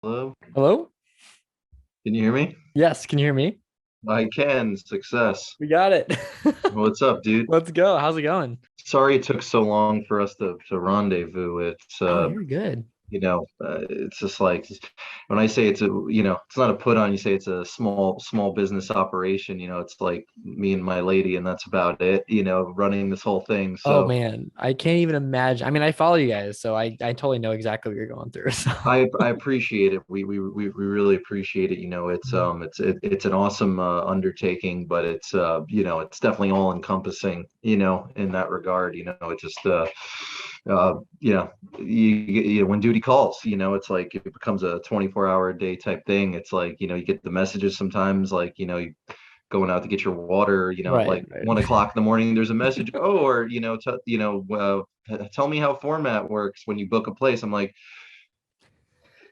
Hello, Hello? can you hear me? Yes, can you hear me? I can. Success. We got it. What's up, dude? Let's go. How's it going? Sorry it took so long for us to rendezvous. Oh, you're good. It's just like when I say it's not a put on. You say it's a small business operation. It's like me and my lady, and that's about it. Running this whole thing. Oh So man, I can't even imagine. I mean, I follow you guys, so I totally know exactly what you're going through. So I appreciate it. We really appreciate it. It's an awesome undertaking, but it's definitely all encompassing. In that regard. It just uh you know when duty calls. It's like it becomes a 24-hour a day type thing. It's like you get the messages sometimes, like you going out to get your water, right, like right. 1 o'clock in the morning, there's a message. Oh, or tell me how format works when you book a place. I'm like,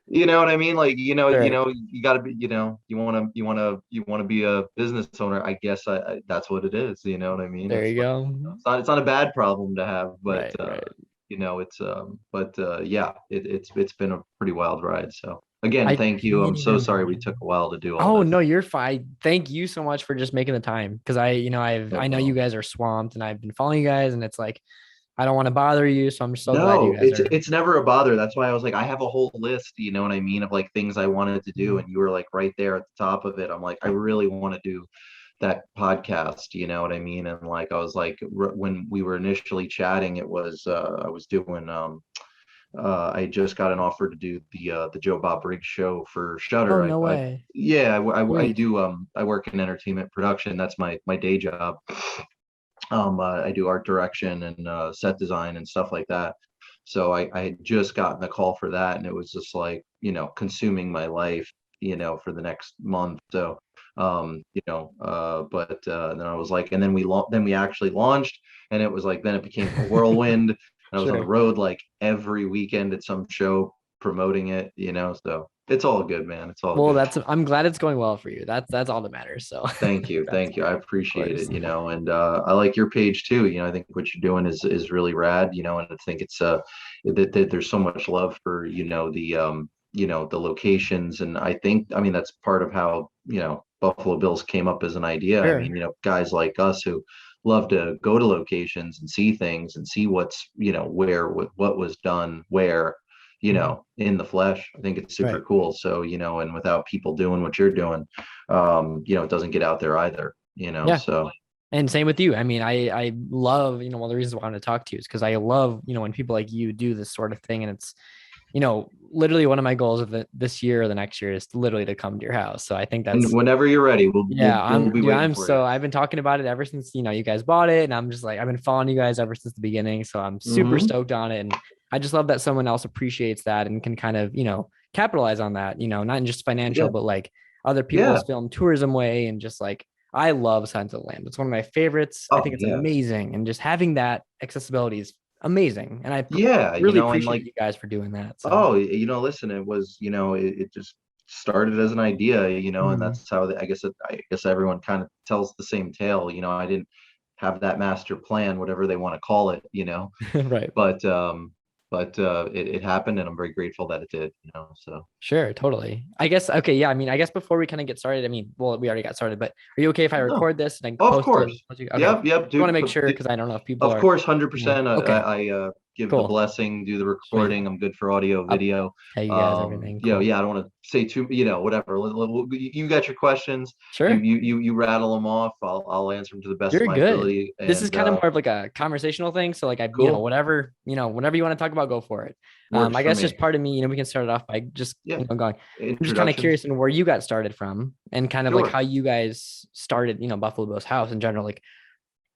you know what I mean? Like, Sure. you got to be, you want to be a business owner. I guess that's what it is. You know what I mean? There It's you like, go. it's not a bad problem to have, but Right, right. yeah, it's been a pretty wild ride. So again, I thank you. I'm can't even so sorry we took imagine. a while to do all Oh this. no, you're fine. Thank you so much for just making the time because No I know you problem. guys are swamped and I've been following you guys and it's like I don't want to bother you, so I'm so glad you No, guys it's are. it's never a bother. That's why I was like, I have a whole list, you know what I mean, of like things I wanted to do, and you were like right there at the top of it. I'm like, I really want to do that podcast, you know what I mean? And like I was like, when we were initially chatting, it was I was doing I just got an offer to do the Joe Bob Briggs show for Oh, Shutter. no I way. yeah, I Sweet. do I work in entertainment production. That's my day job. I do art direction and set design and stuff like that. So I had just gotten the call for that, and it was just like consuming my life, for the next month. So but then I was like, and then we actually launched, and it was like then it became a whirlwind. And I was on the Sure. road like every weekend at some show promoting it. So it's all good, man. It's all Well, good. I'm glad it's going well for you. That's all that matters. So Thank you, that's thank you. I good, of appreciate course. it, and I like your page too. I think what you're doing is really rad, and I think it's that there's so much love for the locations, and I mean that's part of how Buffalo Bills came up as an idea. I Sure. mean, guys like us who love to go to locations and see things and see what's where what was done where Mhm. in the flesh. I think it's super Right. cool. So and without people doing what you're doing, it doesn't get out there either, Yeah. so And same with you. I mean, I love, one of the reasons why I want to talk to you is because I love, when people like you do this sort of thing. And it's, literally one of my goals of this year or the next year is literally to come to your house. So I think and that's, whenever you're ready, we'll we'll, yeah, we'll be waiting for you. I've been talking about it ever since, you guys bought it. And I'm just like, I've been following you guys ever since the beginning. So I'm super Hmm. stoked on it. And I just love that someone else appreciates that and can kind of, capitalize on that, not in just financial, Yeah, but like other yeah. people's film tourism way. And just like, I love Signs of the Land. It's one of my favorites. I Oh think it's yeah, amazing. And just having that accessibility is amazing. And I yeah. really And appreciate like, you guys for doing that. So, oh, listen, it was, it just started as an idea, and mhm. that's how I guess everyone kind of tells the same tale. I didn't have that master plan, whatever they want to call it, Right. but it happened, and I'm very grateful that it did, so. Sure, totally. I guess okay, yeah. I mean, I guess before we kind of get started, I mean, well, we already got started, but are you okay if I No. record this and I Of post it? course. Okay. Yep, I want to dude. make sure because I don't know if people Of are. course, Yeah. 100%. Okay. I give the Cool. blessing, do the Sweet. recording. I'm good for audio, I'll video. tell you guys everything. Cool. Yeah, I don't want to say too, whatever. You got your questions. You Sure. you you you rattle them off. I'll answer them to the best of You're my good. ability. This is And kind of more of like a conversational thing. So like cool, whatever, whatever you want to talk about, go for it. works I for guess just me. part of me, we can start it off by just, Yeah, going. I'm just kind of introductions. curious in where you got started from and kind of like Sure. how you guys started, Buffalo Bill's house in general. Like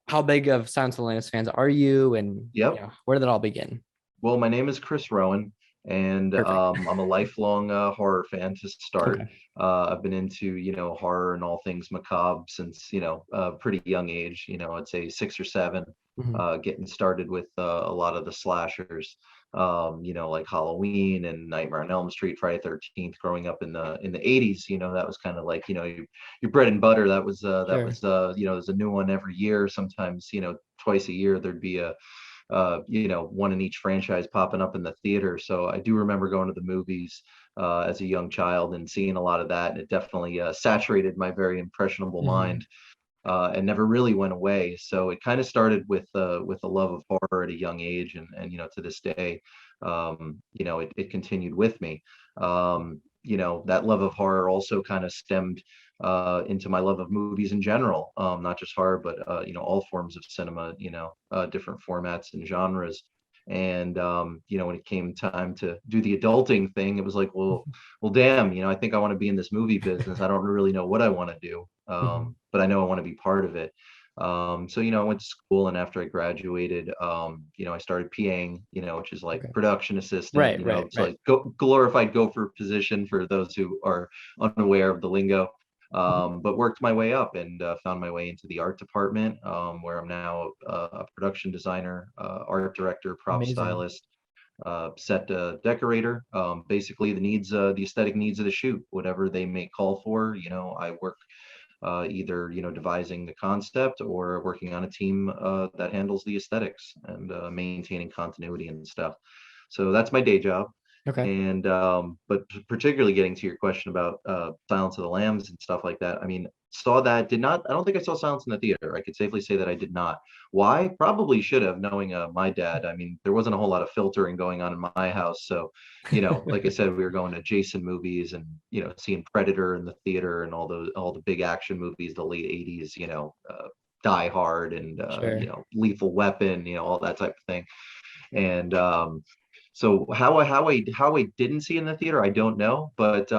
how big of Silence of the Lambs fans are you and Yep. where did it all begin? Well, my name is Chris Rowen, and Perfect. I'm a lifelong horror fan to start. Okay. I've been into horror and all things macabre since a pretty young age. I'd say 6 or 7. Mhm. Getting started with a lot of the slashers, like Halloween and Nightmare on Elm Street, Friday 13th. Growing up in the 80s, that was kind of like your bread and butter. That Sure. was there's a new one every year. Sometimes twice a year there'd be one in each franchise popping up in the theater. So I do remember going to the movies as a young child and seeing a lot of that. And it definitely saturated my very impressionable mind, and never really went away. So it kind of started with a love of horror at a young age, and to this day, it continued with me. That love of horror also kind of stemmed into my love of movies in general, not just horror, but all forms of cinema, different formats and genres. And when it came time to do the adulting thing, it was like, well, damn, I think I want to be in this movie business. I don't really know what I want to do, but I know I want to be part of it. So I went to school, and after I graduated, I started PAing, which is like production assistant. It's like glorified gopher position for those who are unaware of the lingo. But worked my way up and found my way into the art department, where I'm now a production designer, art director, prop stylist, set decorator. Basically, the aesthetic needs of the shoot, whatever they may call for. I work either devising the concept or working on a team that handles the aesthetics and maintaining continuity and stuff. So that's my day job. And but particularly getting to your question about Silence of the Lambs and stuff like that, I mean, I don't think I saw Silence in the theater. I could safely say that I did not. Why? Probably should have, knowing my dad. I mean, there wasn't a whole lot of filtering going on in my house. So, like I said, we were going to Jason movies and, seeing Predator in the theater and all the big action movies, the late 80s, Die Hard and, Lethal Weapon, all that type of thing. And so how I didn't see it in the theater, I don't know, but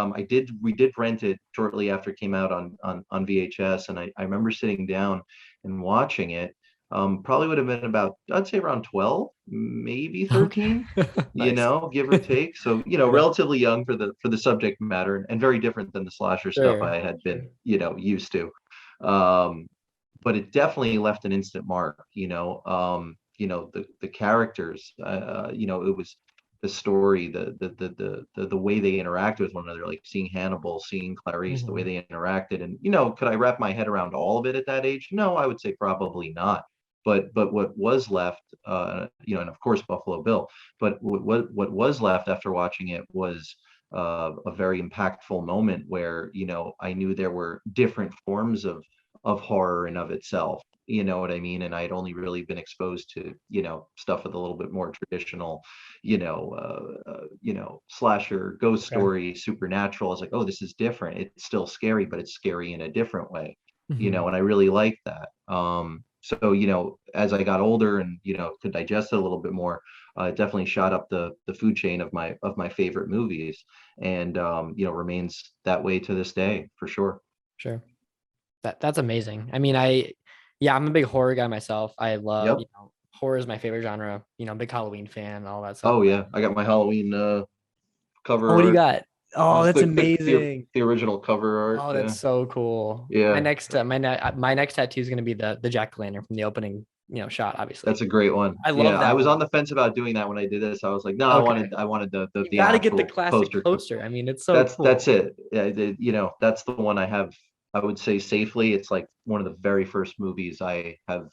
we did rent it shortly after it came out on VHS, and I remember sitting down and watching it. Probably would have been about, I'd say, around 12, maybe 13, nice. Give or take. So relatively young for the subject matter, and very different than the slasher stuff I had been used to. But it definitely left an instant mark. The characters, it was the story, the way they interact with one another, like seeing Hannibal, seeing Clarice, the way they interacted. And could I wrap my head around all of it at that age? No, I would say probably not. But what was left, and of course Buffalo Bill, but what was left after watching it was a very impactful moment where I knew there were different forms of horror in of itself. You know what I mean? And I'd only really been exposed to, stuff with a little bit more traditional, slasher, ghost story, supernatural. I was like, oh, this is different. It's still scary, but it's scary in a different way, and I really liked that. So, as I got older and, could digest it a little bit more, it definitely shot up the food chain of my favorite movies, and, remains that way to this day for sure. Sure. That's amazing. I mean, I'm a big horror guy myself. I love, horror is my favorite genre, big Halloween fan, all that stuff. Oh yeah. I got my Halloween cover. Oh, what do you got? Oh, that's amazing. The original cover art. Oh, that's so cool. Yeah. My next tattoo is going to be the jack-o'-lantern from the opening, shot, obviously. That's a great one. I love that. I was on the fence about doing that when I did this. I was like, no, I wanted the you gotta get the classic poster. I mean, it's so cool. That's it. That's the one I have. I would say safely, it's like one of the very first movies I have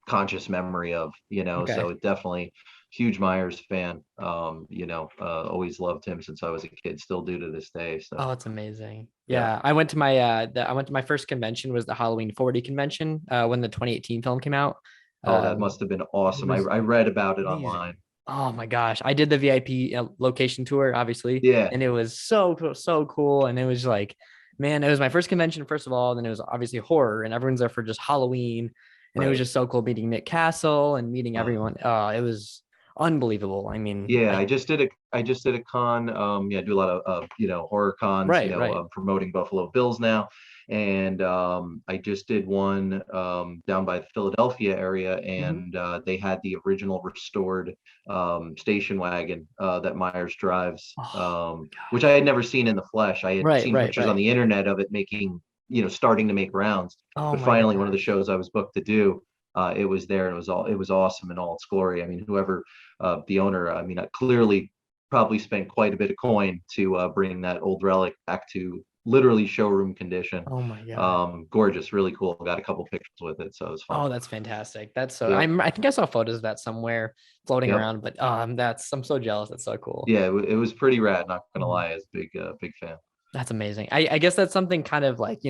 conscious memory of, so it definitely huge Myers fan. Always loved him since I was a kid, still do to this day. So it's amazing. Yeah. I went to my first convention was the Halloween 40 convention when the 2018 film came out. That must have been awesome. I read about it online. Oh my gosh. I did the VIP location tour, obviously. Yeah. And it was so cool. And it was like, man, it was my first convention, first of all. Then it was obviously horror, and everyone's there for just Halloween. And it was just so cool meeting Nick Castle and meeting everyone. It was unbelievable. I mean, I just did a con. Do a lot of horror cons. Promoting Buffalo Bills now, and I just did one down by the Philadelphia area, and they had the original restored station wagon that Myers drives, which I had never seen in the flesh. I had seen pictures on the internet of it making, starting to make rounds. But finally, one of the shows I was booked to do, it was there, and it was awesome in all its glory. I mean, whoever the owner, I clearly probably spent quite a bit of coin to bring that old relic back to literally showroom condition. Oh my God. Gorgeous, really cool. Got a couple pictures with it, so it was fun. Oh, that's fantastic. That's so Yep, I think I saw photos of that somewhere floating yep. around, but I'm so jealous. That's so cool. Yeah, it was pretty rad. Not gonna Mhm. lie, I was a big fan. That's amazing. I guess that's something kind of like,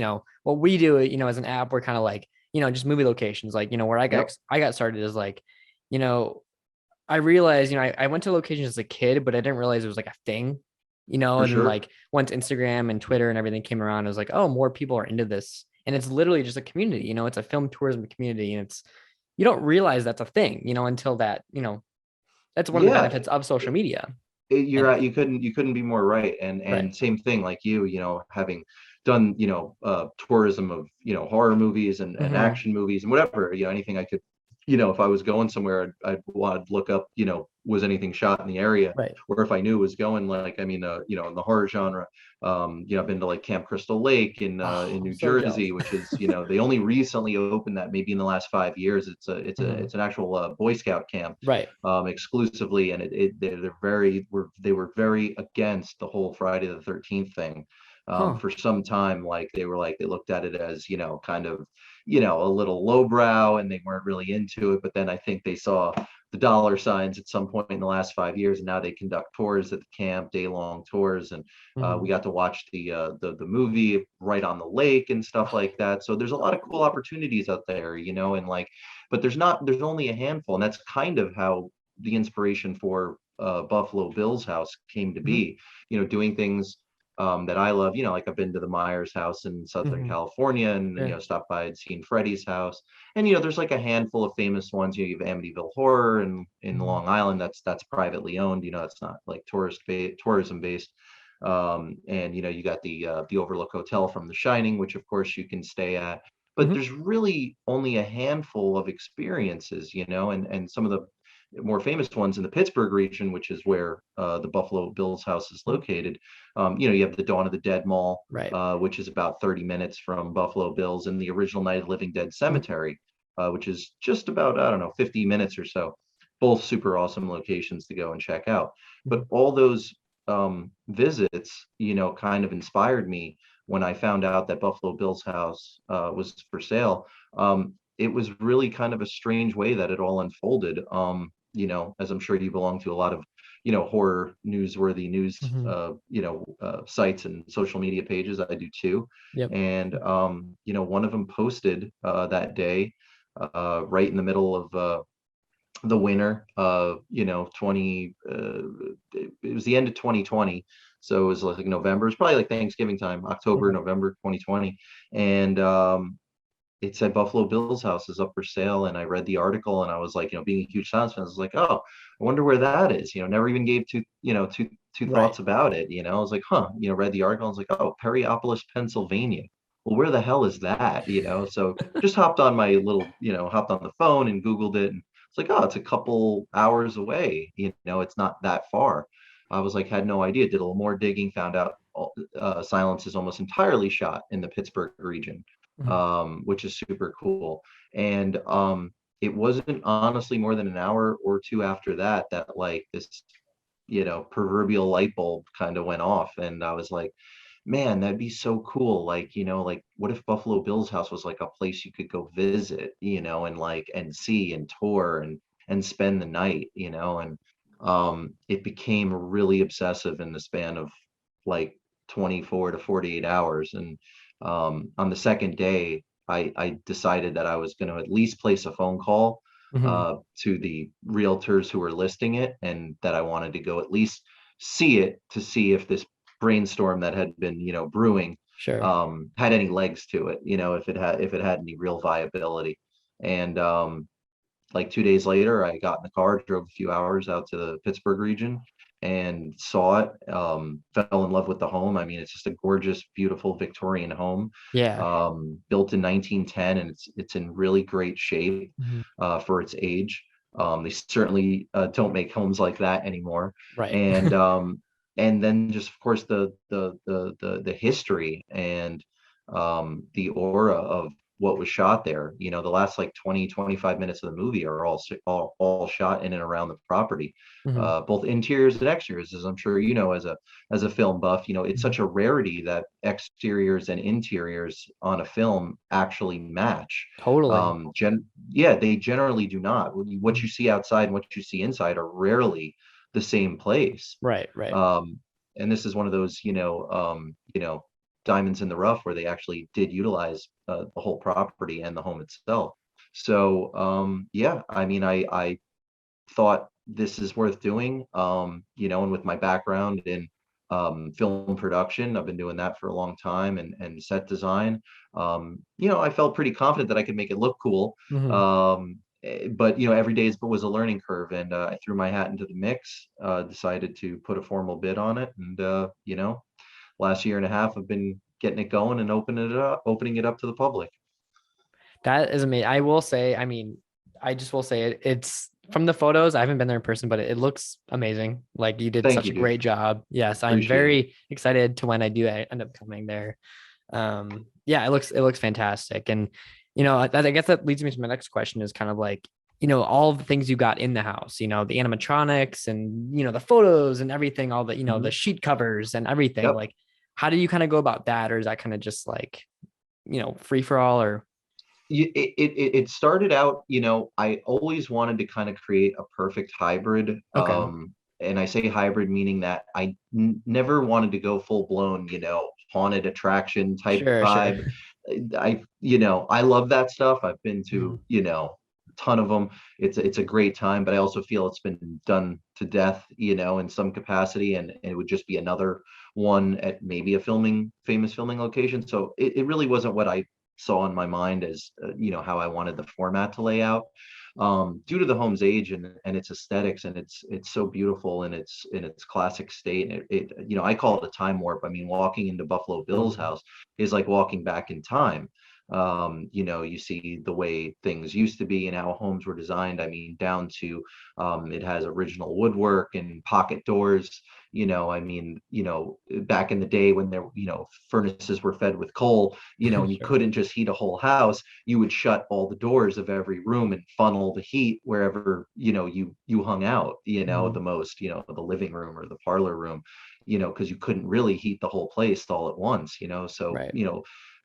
what we do, as an app, we're kind of like, just movie locations, like, where Yep, I got started is like, you know, I realized, I went to locations as a kid, but I didn't realize it was like a thing, for and then sure. like once Instagram and Twitter and everything came around, it was like, oh, more people are into this. And it's literally just a community, it's a film tourism community. And you don't realize that's a thing, until that, that's one of the Yeah, benefits of social media. you're And right. You couldn't be more right. And right. same thing, like having done tourism of horror movies and Hmm. action movies and whatever, anything I could, if I was going somewhere, I'd want to look up, was anything shot in the area, Right. or if I knew it was going, like, I mean, in the horror genre, I've been to like Camp Crystal Lake Oh, in I'm New so jealous. Jersey, which is, they only recently opened that, maybe in the last 5 years. Hmm. It's an actual Boy Scout camp, Right. exclusively, and they were very against the whole Friday the 13th thing. Huh. For some time, like they looked at it as, kind of, a little lowbrow, and they weren't really into it. But then I think they saw the dollar signs at some point in the last 5 years, and now they conduct tours at the camp, day-long tours, and we Hmm. got to watch the movie right on the lake and stuff like that. So there's a lot of cool opportunities out there, and like, but there's only a handful, and that's kind of how the inspiration for Buffalo Bill's house came to Hmm. be. Doing things that I love. Like I've been to the Myers house in Southern Hmm. California, and Sure. stopped by and seen Freddie's house. And there's like a handful of famous ones. You have Amityville Horror and in Hmm. Long Island. That's privately owned. It's not like tourism based. And you got the Overlook Hotel from The Shining, which of course you can stay at. But Hmm. there's really only a handful of experiences, and some of the more famous ones in the Pittsburgh region, which is where the Buffalo Bills house is located. You have the Dawn of the Dead Mall, Right. which is about 30 minutes from Buffalo Bills, and the original Night of the Living Dead Mhm. Cemetery, which is just about, I don't know, 50 minutes or so. Both super awesome locations to go and check out. But Mhm. all those visits, kind of inspired me when I found out that Buffalo Bill's house was for sale. It was really kind of a strange way that it all unfolded. As I'm sure you belong to a lot of, horror newsworthy news, Mhm. sites and social media pages. I do too. Yep. And, one of them posted that day, right in the middle of the winter of 20 it was the end of 2020, so it was like November. It's probably like Thanksgiving time, October, Mhm. November 2020. And it said Buffalo Bill's house is up for sale, and I read the article, and I was like, being a huge Sounds fan, I was like, oh, I wonder where that is. Never even gave two Right. thoughts about it. I was like, huh. Read the article, I was like, oh, Perryopolis, Pennsylvania. Well, where the hell is that? So just hopped on the phone and Googled it, and it's like, oh, it's a couple hours away. It's not that far. I was like, had no idea. Did a little more digging, found out Silence is almost entirely shot in the Pittsburgh region, Mhm. which is super cool. And it wasn't honestly more than an hour or two after that that like this, proverbial light bulb kind of went off, and I was like, man, that'd be so cool. Like, like what if Buffalo Bill's house was like a place you could go visit, and like and see and tour and spend the night, and it became really obsessive in the span of like 24 to 48 hours. And on the second day, I decided that I was going to at least place a phone call Mhm. to the realtors who were listing it, and that I wanted to go at least see it to see if this brainstorm that had been brewing Sure. had any legs to it, if it had any real viability. And like 2 days later, I got in the car, drove a few hours out to the Pittsburgh region and saw it. Fell in love with the home. I mean, it's just a gorgeous, beautiful Victorian home, Yeah. built in 1910, and it's in really great shape Mhm. for its age. They certainly don't make homes like that anymore. Right. And then just of course the history and the aura of what was shot there. You know, the last like 20, 25 minutes of the movie are all shot in and around the property, Mhm. both interiors and exteriors, as I'm sure you know, as a film buff. You know, it's Mhm. such a rarity that exteriors and interiors on a film actually match. Totally. Yeah, they generally do not. What Mhm. you see outside and what you see inside are rarely the same place. Right, right. um, and this is one of those, diamonds in the rough where they actually did utilize the whole property and the home itself. So yeah, I mean, I thought this is worth doing. And with my background in film production, I've been doing that for a long time, and set design. I felt pretty confident that I could make it look cool. Mhm. But every day was a learning curve, and I threw my hat into the mix. Decided to put a formal bid on it, and last year and a half, I've been getting it going and opening it up to the public. That is amazing. I will say, I mean, I just will say it's from the photos. I haven't been there in person, but it looks amazing. Like you did Thank such you, a dude. great job. Yes, I'm Appreciate it. very excited to when I do end up coming there. Yeah, it looks fantastic. And I guess that leads me to my next question is kind of like, all the things you got in the house, the animatronics and the photos and everything, all the, the Mhm. sheet covers and everything. Yep. Like, how do you kind of go about that? Or is that kind of just like, free for all or It started out, I always wanted to kind of create a perfect hybrid. okay. And I say hybrid meaning that never wanted to go full blown, haunted attraction type Sure, sure. vibe. I love that stuff. I've been Mhm. to, a ton of them. It's a great time, but I also feel it's been done to death, in some capacity, and it would just be another one at maybe a famous filming location. So it really wasn't what I saw in my mind as how I wanted the format to lay out. Due to the home's age and its aesthetics, and it's so beautiful in its classic state. I call it a time warp. I mean, walking into Buffalo Bill's Mhm. house is like walking back in time. You see the way things used to be and how homes were designed. I mean, down to it has original woodwork and pocket doors. I mean, back in the day when furnaces were fed with coal, and you Sure. couldn't just heat a whole house, you would shut all the doors of every room and funnel the heat wherever, you hung out, Mhm. the most, the living room or the parlor room, because you couldn't really heat the whole place all at once, so, Right.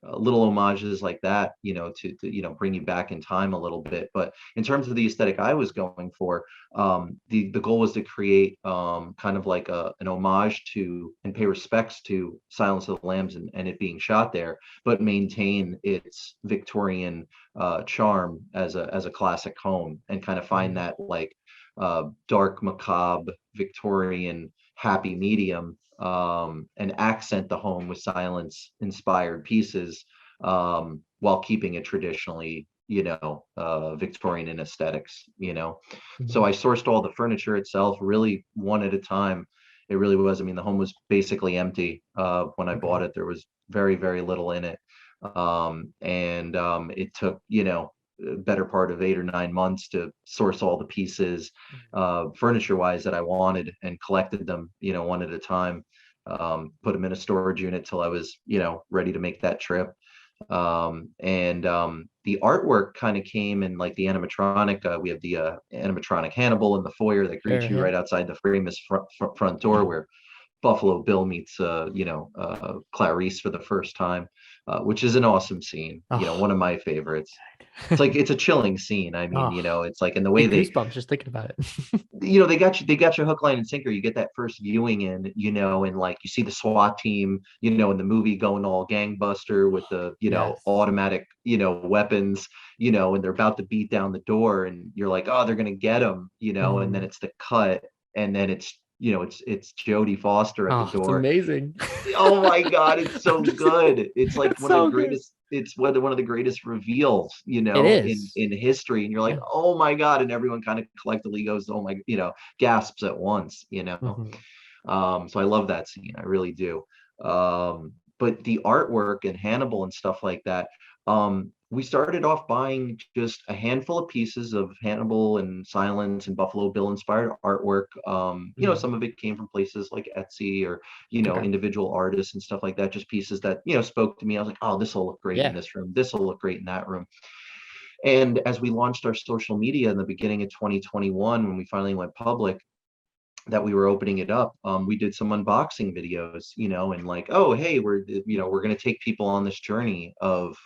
little homages like that, to bring you back in time a little bit. But in terms of the aesthetic I was going for, the goal was to create kind of like an homage to and pay respects to Silence of the Lambs, and it being shot there, but maintain its Victorian charm as a classic home, and kind of find Mhm. that like dark, macabre, Victorian happy medium, and accent the home with silence inspired pieces, while keeping it traditionally, Victorian in aesthetics. So Mhm. I sourced all the furniture itself, really one at a time. It really was. I mean, the home was basically empty when I Okay. bought it. There was very, very little in it. And it took, a better part of 8 or 9 months to source all the pieces, furniture wise, that I wanted, and collected them, one at a time. Put them in a storage unit till I was, ready to make that trip. And the artwork kind of came in like the animatronic. We have the animatronic Hannibal in the foyer that greets Sure. you Yeah. right outside the famous front door, where Buffalo Bill meets, Clarice for the first time, which is an awesome scene. Oh, One of my favorites. It's a chilling scene. I mean, oh, it's like in the way get they, goosebumps just thinking about it. they got you hook, line, and sinker. You get that first viewing in, and like you see the SWAT team, in the movie going all gangbuster with the, Yes. automatic, weapons, and they're about to beat down the door, and you're like, oh, they're gonna get him, and then Mhm. it's the cut, and then it's Jodie Foster at the Oh, it's door. amazing. Oh my God, it's so I'm just, good. It's like it's one of the so good. greatest, it's one of the greatest reveals, It in is. in history. And you're like, Yeah. oh my God. And everyone kind of collectively goes, oh my, gasps at once. Mhm. So I love that scene. I really do. But the artwork and Hannibal and stuff like that, we started off buying just a handful of pieces of Hannibal and Silence and Buffalo Bill inspired artwork. Mhm. Some of it came from places like Etsy or, Okay. individual artists and stuff like that, just pieces that, spoke to me. I was like, oh, this will look great in Yeah, this room. This will look great in that room. And as we launched our social media in the beginning of 2021, when we finally went public, that we were opening it up, we did some unboxing videos, and like, oh, hey, we're going to take people on this journey of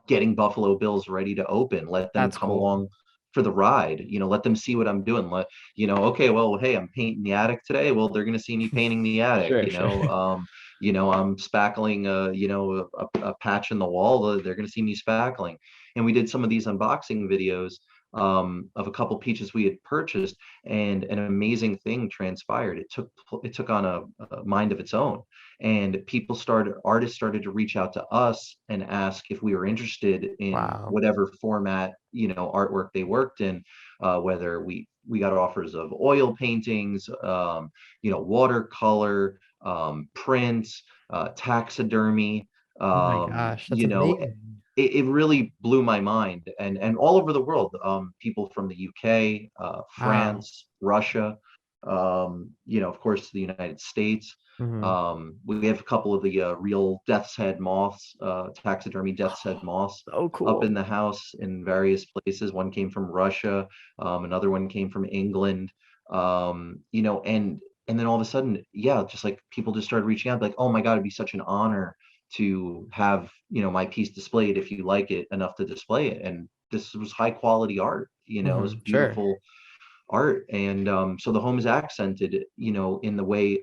getting Buffalo Bills ready to open. Let them that's come cool. along for the ride. Let them see what I'm doing. Okay, well, hey, I'm painting the attic today. Well, they're going to see me painting the attic. Sure, sure. I'm spackling, a patch in the wall. They're going to see me spackling. And we did some of these unboxing videos of a couple peaches we had purchased, and an amazing thing transpired. It took on a mind of its own, and artists started to reach out to us and ask if we were interested in Wow. whatever format, artwork they worked in, whether we got offers of oil paintings, watercolor, prints, taxidermy, Oh my gosh, that's you know amazing. it really blew my mind, and all over the world, people from the UK, Wow. France, Russia, of course the United States. Hmm. We have a couple of the real death's head moths, taxidermy death's head moths So up in cool. the house in various places. One came from Russia, another one came from England, and then all of a sudden, yeah, just like people just started reaching out, like, oh my God, it'd be such an honor to have, my piece displayed if you like it enough to display it. And this was high quality art, it was Sure. beautiful art. And so the home is accented, in the way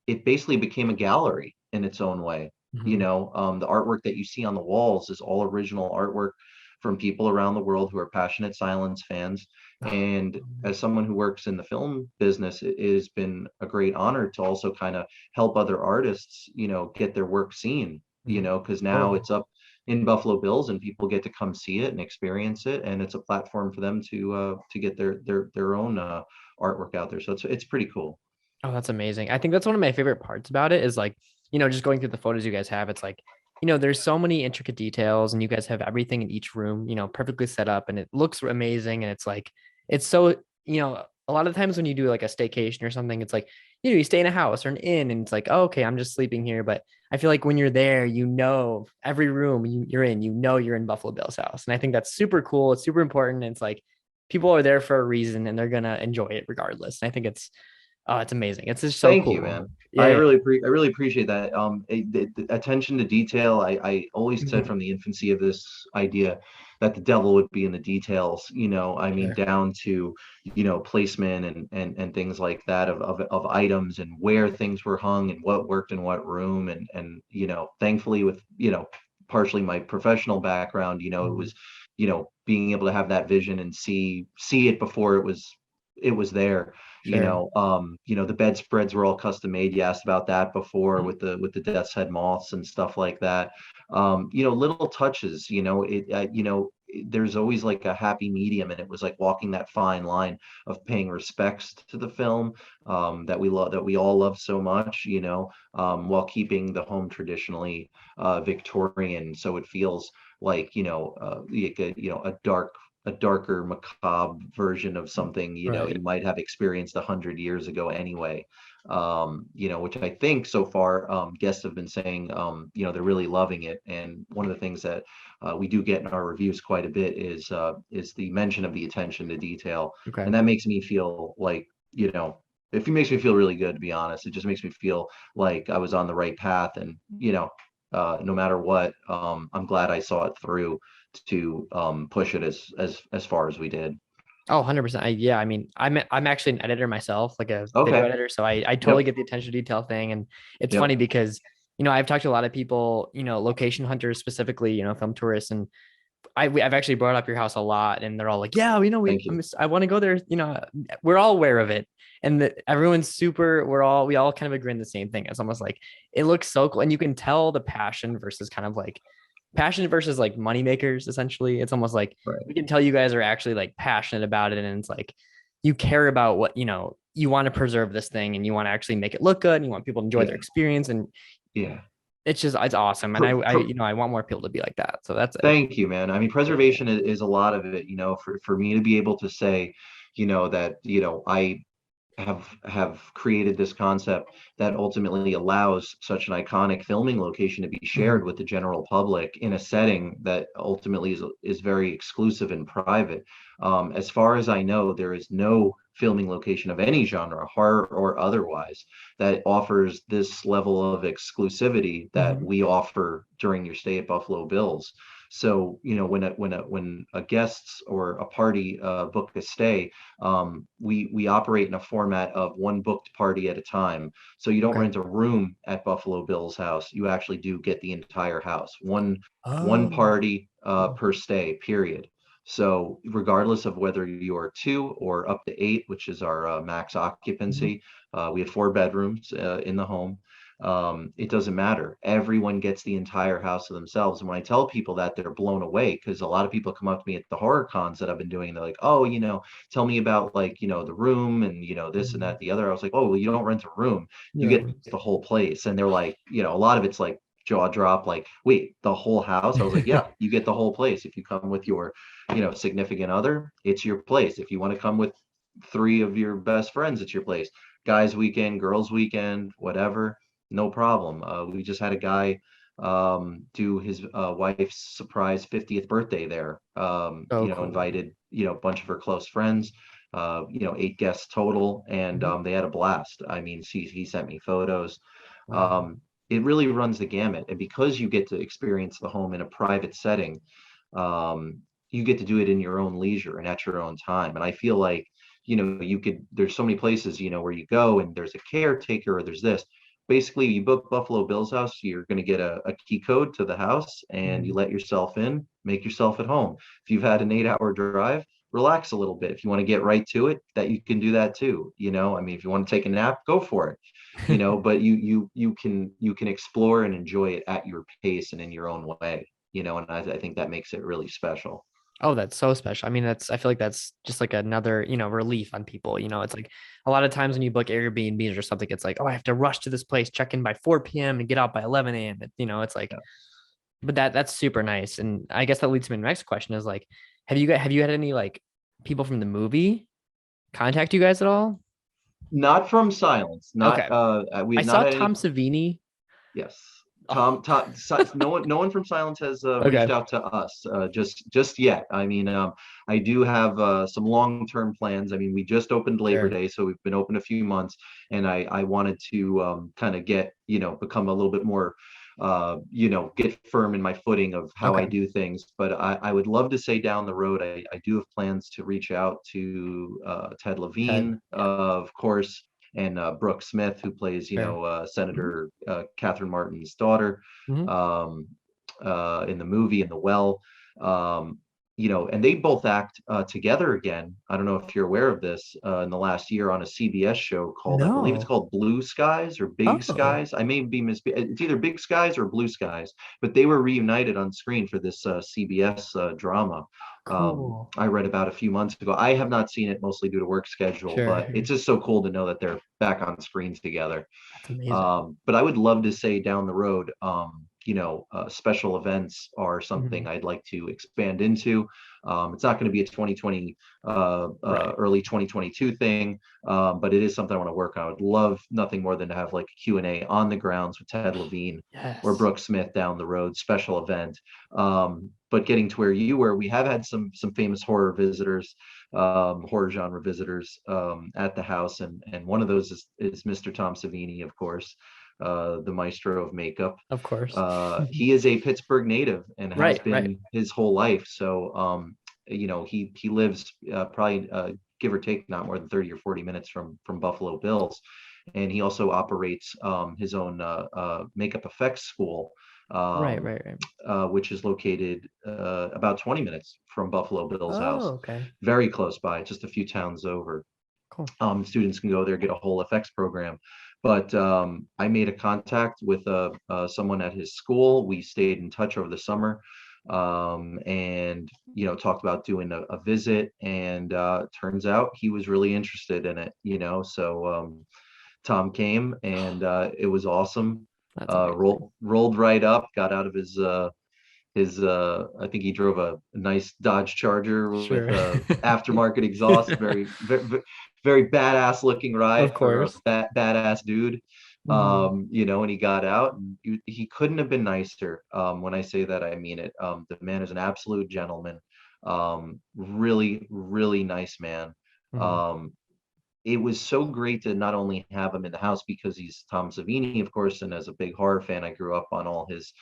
it basically became a gallery in its own way. Hmm. The artwork that you see on the walls is all original artwork from people around the world who are passionate Silence fans. And as someone who works in the film business, it has been a great honor to also kind of help other artists, get their work seen, because now Totally. it's up in Buffalo Bills and people get to come see it and experience it, and it's a platform for them to get their own artwork out there. So it's pretty cool. Oh, that's amazing. I think that's one of my favorite parts about it is like, just going through the photos you guys have. It's like, there's so many intricate details and you guys have everything in each room, perfectly set up and it looks amazing. And it's like, it's so, a lot of times when you do like a staycation or something, it's like, you stay in a house or an inn and it's like, oh, okay, I'm just sleeping here. But I feel like when you're there, every room you're in, you're in Buffalo Bill's house. And I think that's super cool. It's super important. And it's like, people are there for a reason and they're going to enjoy it regardless. And I think it's amazing. It's just so Thank you, cool. man. Yeah, yeah. I really appreciate that. The attention to detail. I always said Mhm. from the infancy of this idea that the devil would be in the details. I mean, Sure. down to placement and things like that of items and where things were hung and what worked in what room, and thankfully with partially my professional background, it Mhm. was being able to have that vision and see it before it was there. Sure. The bedspreads were all custom made. You asked about that before Mhm. with the death's head moths and stuff like that. Little touches, there's always like a happy medium, and it was like walking that fine line of paying respects to the film, that we all love so much, while keeping the home traditionally Victorian, so it feels like a darker, macabre version of something Right. you might have experienced 100 years ago anyway. Which I think so far, guests have been saying, they're really loving it. And one of the things that we do get in our reviews quite a bit is the mention of the attention to detail, Okay. and that makes me feel like, if it makes me feel really good, to be honest. It just makes me feel like I was on the right path, and no matter what, I'm glad I saw it through to push it as far as we did. Oh, 100%. Yeah, I mean, I'm actually an editor myself, like a video Okay. editor. So I totally Yep. get the attention to detail thing. And it's funny Yep. because, I've talked to a lot of people, location hunters specifically, film tourists, and I've actually brought up your house a lot, and they're all like, "Yeah, Thank you. I want to go there." We're all aware of it, and everyone's super. We all kind of agree on the same thing. It's almost like it looks so cool, and you can tell the passion versus like money makers. Essentially, it's almost like Right. we can tell you guys are actually like passionate about it, and it's like you care about what you want to preserve this thing, and you want to actually make it look good, and you want people to enjoy their Yeah. experience, and Yeah. it's awesome. And I, For, I want more people to be like that. So that's it. Thank you, man. I mean, Yeah. preservation is a lot of it, for me to be able to say, that, I have created this concept that ultimately allows such an iconic filming location to be shared Mhm. with the general public in a setting that ultimately is very exclusive and private. As far as I know, there is no filming location of any genre, horror or otherwise, that offers this level of exclusivity that Mhm. we offer during your stay at Buffalo Bills. So, when a guests or a party book a stay, we operate in a format of one booked party at a time. So you don't Okay. rent a room at Buffalo Bill's house. You actually do get the entire house. One Oh, party cool. per stay, period. So regardless of whether you're two or up to eight, which is our max Mhm. occupancy, we have 4 bedrooms in the home. It doesn't matter. Everyone gets the entire house to themselves. And when I tell people that, they're blown away, because a lot of people come up to me at the horror cons that I've been doing. And they're like, oh, tell me about, like, the room and, this and Mhm. that, the other. I was like, oh, well, you don't rent a room, you Yeah. get the whole place. And they're like, a lot of it's like jaw drop, like, wait, the whole house? I was like, yeah, you get the whole place. If you come with your, significant other, it's your place. If you want to come with 3 of your best friends, it's your place. Guys weekend, girls weekend, whatever, no problem. We just had a guy do his wife's surprise 50th birthday there. So cool. Invited, a bunch of her close friends, 8 guests total, and Mhm. they had a blast. I mean, he sent me photos. Wow. Um, it really runs the gamut. And because you get to experience the home in a private setting, um, you get to do it in your own leisure and at your own time. And I feel like, there's so many places, where you go and there's a caretaker or there's this. Basically, you book Buffalo Bill's house, you're going to get a key code to the house, and you Mhm. let yourself in, make yourself at home. If you've had an 8-hour drive, relax a little bit. If you want to get right to it, that you can do that too. I mean, if you want to take a nap, go for it. But you can explore and enjoy it at your pace and in your own way. And I think that makes it really special. Oh, that's so special. I mean, I feel like that's just like another, relief on people. It's like a lot of times when you book Airbnbs or something, it's like, oh, I have to rush to this place, check in by 4 p.m. and get out by 11 a.m. It's like, Yeah. but that's super nice. And I guess that leads to my next question is like, have you had any like people from the movie contact you guys at all? Not from Silence. Not Okay. we I have not saw had any. Tom Savini. Yes. Oh, No one from Silence has reached okay. out to us just yet. I mean, I do have some long-term plans. I mean, we just opened Labor Sure. Day, so we've been open a few months, and I wanted to kind of become a little bit more, get firm in my footing of how I Okay. do things. But I would love to say down the road, I do have plans to reach out to Ted Ted. Levine, Yeah. of course, and Brooke Smith, who plays, Sure. Mhm. Senator Catherine Martin's daughter, Mhm. um, in the movie, in The Well. Um, and they both act together again. I don't know if you're aware of this, in the last year on a CBS show called, I believe it's No. called Blue Skies or Big Oh, Skies. I may be it's either Big Skies or Blue Skies, but they were reunited on screen for this CBS drama. cool. I read about a few months ago. I have not seen it, mostly due to work schedule, Sure. but Sure. it's just so cool to know that they're back on screen together. That's amazing. But I would love to say down the road, special events are Mhm. something I'd like to expand into. It's not going to be a 2020, Right. early 2022 thing, but it is something I want to work on. I would love nothing more than to have like a Q&A on the grounds with Ted Levine or Yes. Brooke Smith down the road, special event. But getting to where you were, we have had some famous horror visitors, horror genre visitors, at the house, and one of those is Mr. Tom Savini, of course, the maestro of makeup. Of course. He is a Pittsburgh native and has Right. Right. been his whole life. So, he lives probably, give or take, not more than 30 or 40 minutes from Buffalo Bills, and he also operates his own makeup effects school, Right. um, Right. Right. which is located about 20 minutes from Buffalo Bill's Oh, house, okay. very close by, just a few towns over. Cool. Students can go there, get a whole FX program. But I made a contact with someone at his school. We stayed in touch over the summer, and talked about doing a visit. And turns out he was really interested in it. So Tom came, and it was awesome. That's amazing. rolled right up, got out of his I think he drove a nice Dodge Charger with Sure. aftermarket exhaust. Very badass looking Of ride for a course. badass dude. Mhm. And he got out, and he couldn't have been nicer. When I say that, I mean it. The man is an absolute gentleman. Really, really nice man. Mhm. Um, it was so great to not only have him in the house because he's Tom Savini, of course, and as a big horror fan, I grew up on all his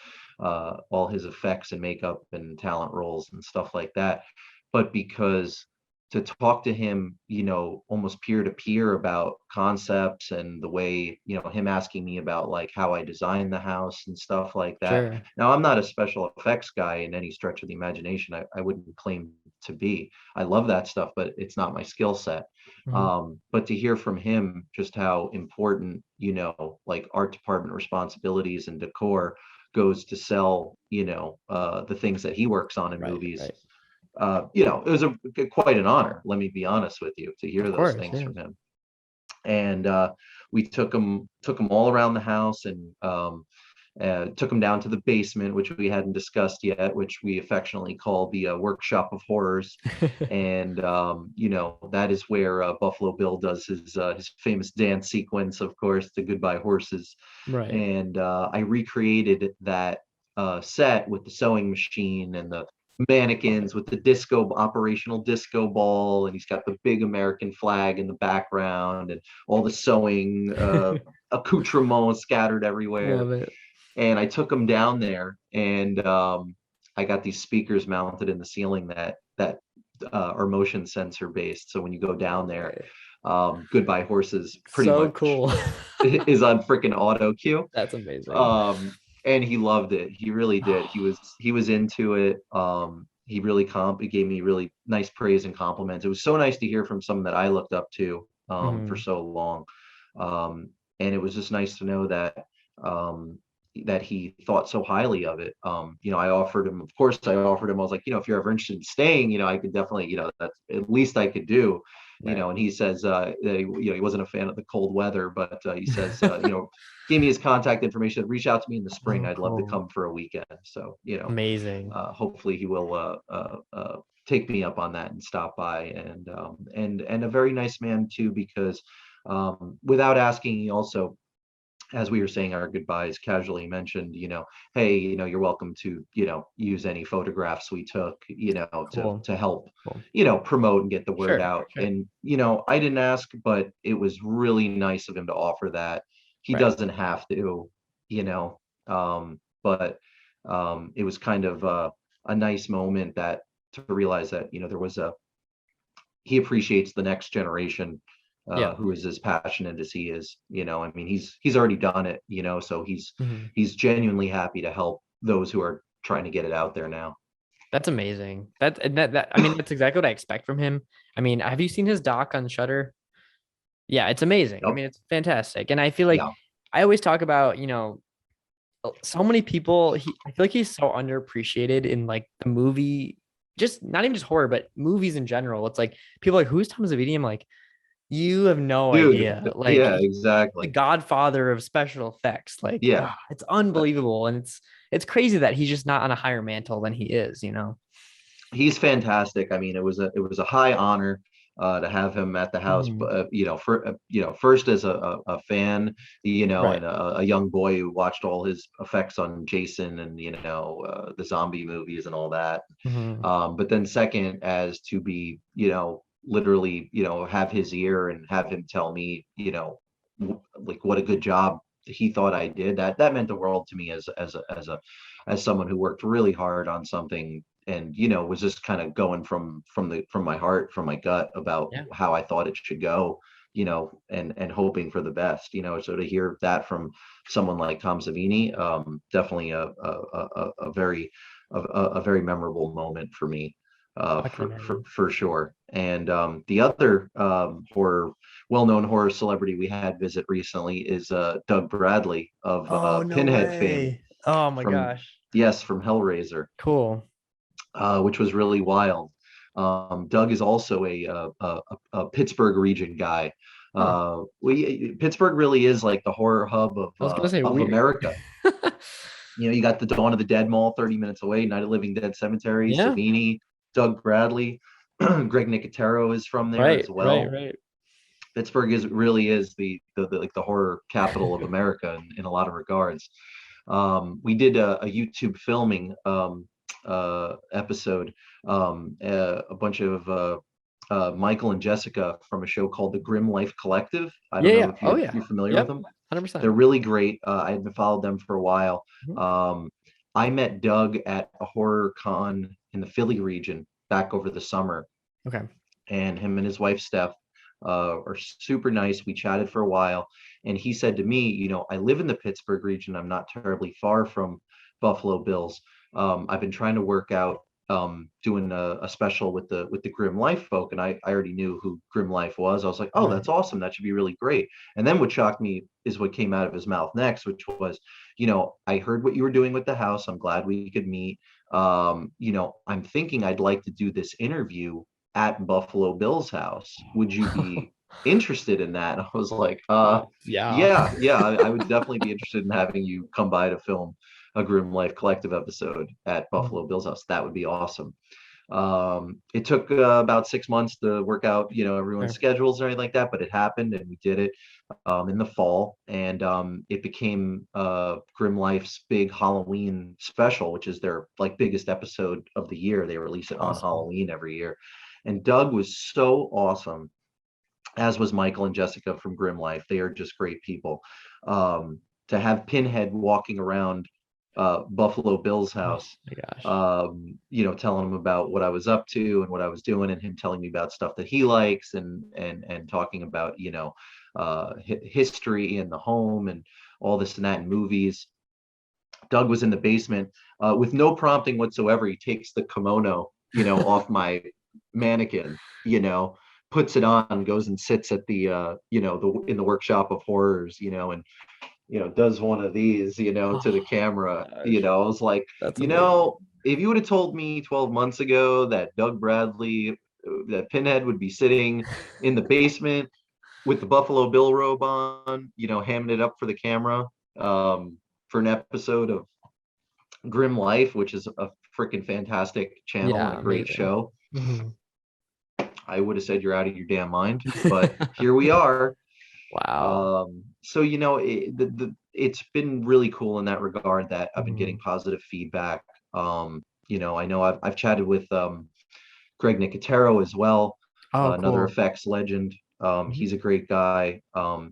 effects and makeup and talent roles and stuff like that. But because to talk to him, almost peer to peer about concepts and the way, him asking me about like how I designed the house and stuff like that. Sure. Now, I'm not a special effects guy in any stretch of the imagination. I wouldn't claim to be. I love that stuff, but it's not my skill set. Mhm. But to hear from him just how important, like art department responsibilities and decor goes to sell, the things that he works on in Right. movies. Right. It was quite an honor, let me be honest with you, to hear Of those course. things Yeah. from him. And we took him all around the house, and took him down to the basement, which we hadn't discussed yet, which we affectionately call the workshop of horrors. And that is where Buffalo Bill does his famous dance sequence, of course, the Goodbye Horses. Right. And I recreated that set with the sewing machine and the mannequins with the operational disco ball, and he's got the big American flag in the background, and all the sewing accoutrements scattered everywhere. Love it. And I took him down there, and I got these speakers mounted in the ceiling that are motion sensor based. So when you go down there, Okay. Goodbye Horses pretty So much cool. is on freaking auto cue. That's amazing. And he loved it. He really did. He was into it. He really he gave me really nice praise and compliments. It was so nice to hear from someone that I looked up to for Mhm. so long. And it was just nice to know um, that he thought so highly of it. I offered him, of course, I was like, if you're ever interested in staying, I could definitely, that's at least I could do. Right. And he says that he wasn't a fan of the cold weather, but he says, gave me his contact information. Reach out to me in the spring. Oh, I'd love to cool. come for a weekend. So, Amazing. hopefully he will take me up on that and stop by. And a very nice man too, because without asking, he also, as we were saying our goodbyes, casually mentioned, hey, you're welcome to, use any photographs we took, to Cool. help, Cool. promote and get the word Sure. out. Sure. And, I didn't ask, but it was really nice of him to offer that. He Right. doesn't have to, but it was kind of a nice moment that to realize that, he appreciates the next generation Yeah. who is as passionate as he is. I mean, he's already done it. So Mhm. he's genuinely happy to help those who are trying to get it out there now. That's amazing. That I mean, that's exactly what I expect from him. I mean, have you seen his doc on Shutter? Yeah, it's amazing. I Yep. mean, it's fantastic. And I feel like Yeah. I always talk about, so many people, I feel like he's so underappreciated in like the movie, just not even just horror, but movies in general. It's like people are like, who's Tom Savini? I'm like, you have no Dude. idea. Like Yeah, the exactly. godfather of special effects. Like, Yeah. it's unbelievable. And it's crazy that he's just not on a higher mantle than he is. He's fantastic. I mean, it was a high honor to have him at the house. Mhm. But first as a fan, Right. and a young boy who watched all his effects on Jason and the zombie movies and all that. Mhm. But then second, as to be, literally, have his ear and have him tell me, like what a good job he thought I did. That meant the world to me as someone who worked really hard on something, and was just kind of going from my heart, from my gut about Yeah. how I thought it should go, and hoping for the best. So to hear that from someone like Tom Savini, definitely a very a very memorable moment for me, I can imagine. for sure. And the other well-known horror celebrity we had visit recently is Doug Bradley of Oh, no Pinhead fame, way. Oh my from gosh. yes, from Hellraiser, Cool. which was really wild. Doug is also a Pittsburgh region guy. Huh. Pittsburgh really is like the horror hub I was gonna say of weird. America. You got the Dawn of the Dead Mall 30 minutes away, Night of Living Dead Cemetery, Yeah. Savini, Doug Bradley, Greg Nicotero is from there as Right. Right. well. Right. Pittsburgh really is the like the horror capital of America in a lot of regards. We did a YouTube filming episode, a bunch of Michael and Jessica from a show called The Grim Life Collective. I Yeah. don't Yeah. know if Oh yeah. you're familiar with Yep. them. 100%. They're really great. I had been followed them for a while. Mhm. I met Doug at a horror con in the Philly region back over the summer, Okay. and him and his wife Steph are super nice. We chatted for a while, and he said to me, I live in the Pittsburgh region. I'm not terribly far from Buffalo Bills. I've been trying to work out doing a special with the Grim Life folk, and I already knew who Grim Life was. I was like, oh, Right. that's awesome. That should be really great. And then what shocked me is what came out of his mouth next, which was, I heard what you were doing with the house. I'm glad we could meet. I'm thinking I'd like to do this interview at Buffalo Bill's house. Would you be interested in that? And I was like, Yeah. yeah, I would definitely be interested in having you come by to film a Grim Life Collective episode at Mhm. Buffalo Bill's house. That would be awesome. It took about 6 months to work out, everyone's Okay. schedules and everything like that, but it happened and we did it in the fall, and it became Grim Life's big Halloween special, which is their like biggest episode of the year. They release it on Awesome. Halloween every year, and Doug was so awesome, as was Michael and Jessica from Grim Life. They are just great people. To have Pinhead walking around Buffalo Bill's Oh house, my gosh. telling him about what I was up to and what I was doing, and him telling me about stuff that he likes, and talking about history in the home and all this and that in movies. Doug was in the basement with no prompting whatsoever. He takes the kimono, off my mannequin, puts it on, goes and sits at in the workshop of horrors, and does one of these, Oh to the camera. gosh. I was like, That's amazing. if you would have told me 12 months ago that Doug Bradley, that Pinhead would be sitting in the basement with the Buffalo Bill robe on, hamming it up for the camera, for an episode of Grim Life, which is a freaking fantastic channel and Yeah, a great amazing. show, Mhm. I would have said you're out of your damn mind. But here we are. Wow. So it's been really cool in that regard that I've been getting Mhm. positive feedback. I know I've chatted with Greg Nicotero as well, Oh, another cool. effects legend. Mhm. He's a great guy.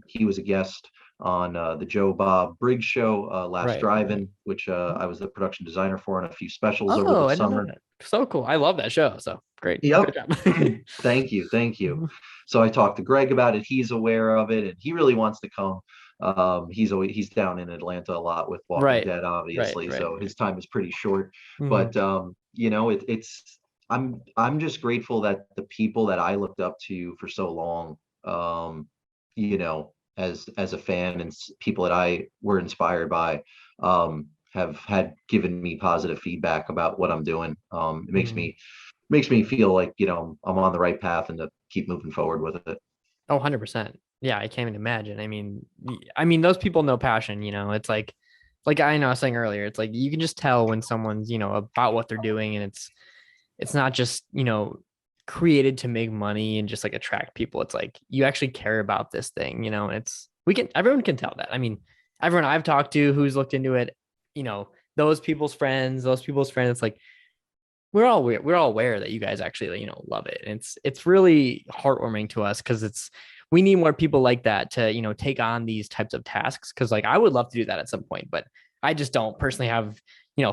He was a guest on the Joe Bob Briggs show, Last Right, right. Drive-In, which Mhm. I was the production designer for, and a few specials over Oh, the I didn't know summer. that. So cool. I love that show. So great. Yep. Good job. Thank you. Thank you. Mhm. So I talked to Greg about it. He's aware of it and he really wants to come. He's down in Atlanta a lot with Walking Right. Dead, Right, obviously. right, So his right. time is pretty short. Mhm. But it's I'm just grateful that the people that I looked up to for so long, as a fan, and people that I were inspired by, have had given me positive feedback about what I'm doing. It Mhm. makes me feel like I'm on the right path and to keep moving forward with it. Oh, 100%. Yeah, I can't even imagine. I mean, those people know passion, it's like I know I was saying earlier, it's like you can just tell when someone's, about what they're doing, and it's not just, created to make money and just like attract people. It's like you actually care about this thing, and everyone can tell that. I mean, everyone I've talked to who's looked into it, those people's friends, it's like we're all aware that you guys actually love it. And it's really heartwarming to us because we need more people like that to take on these types of tasks, because like I would love to do that at some point, but I just don't personally have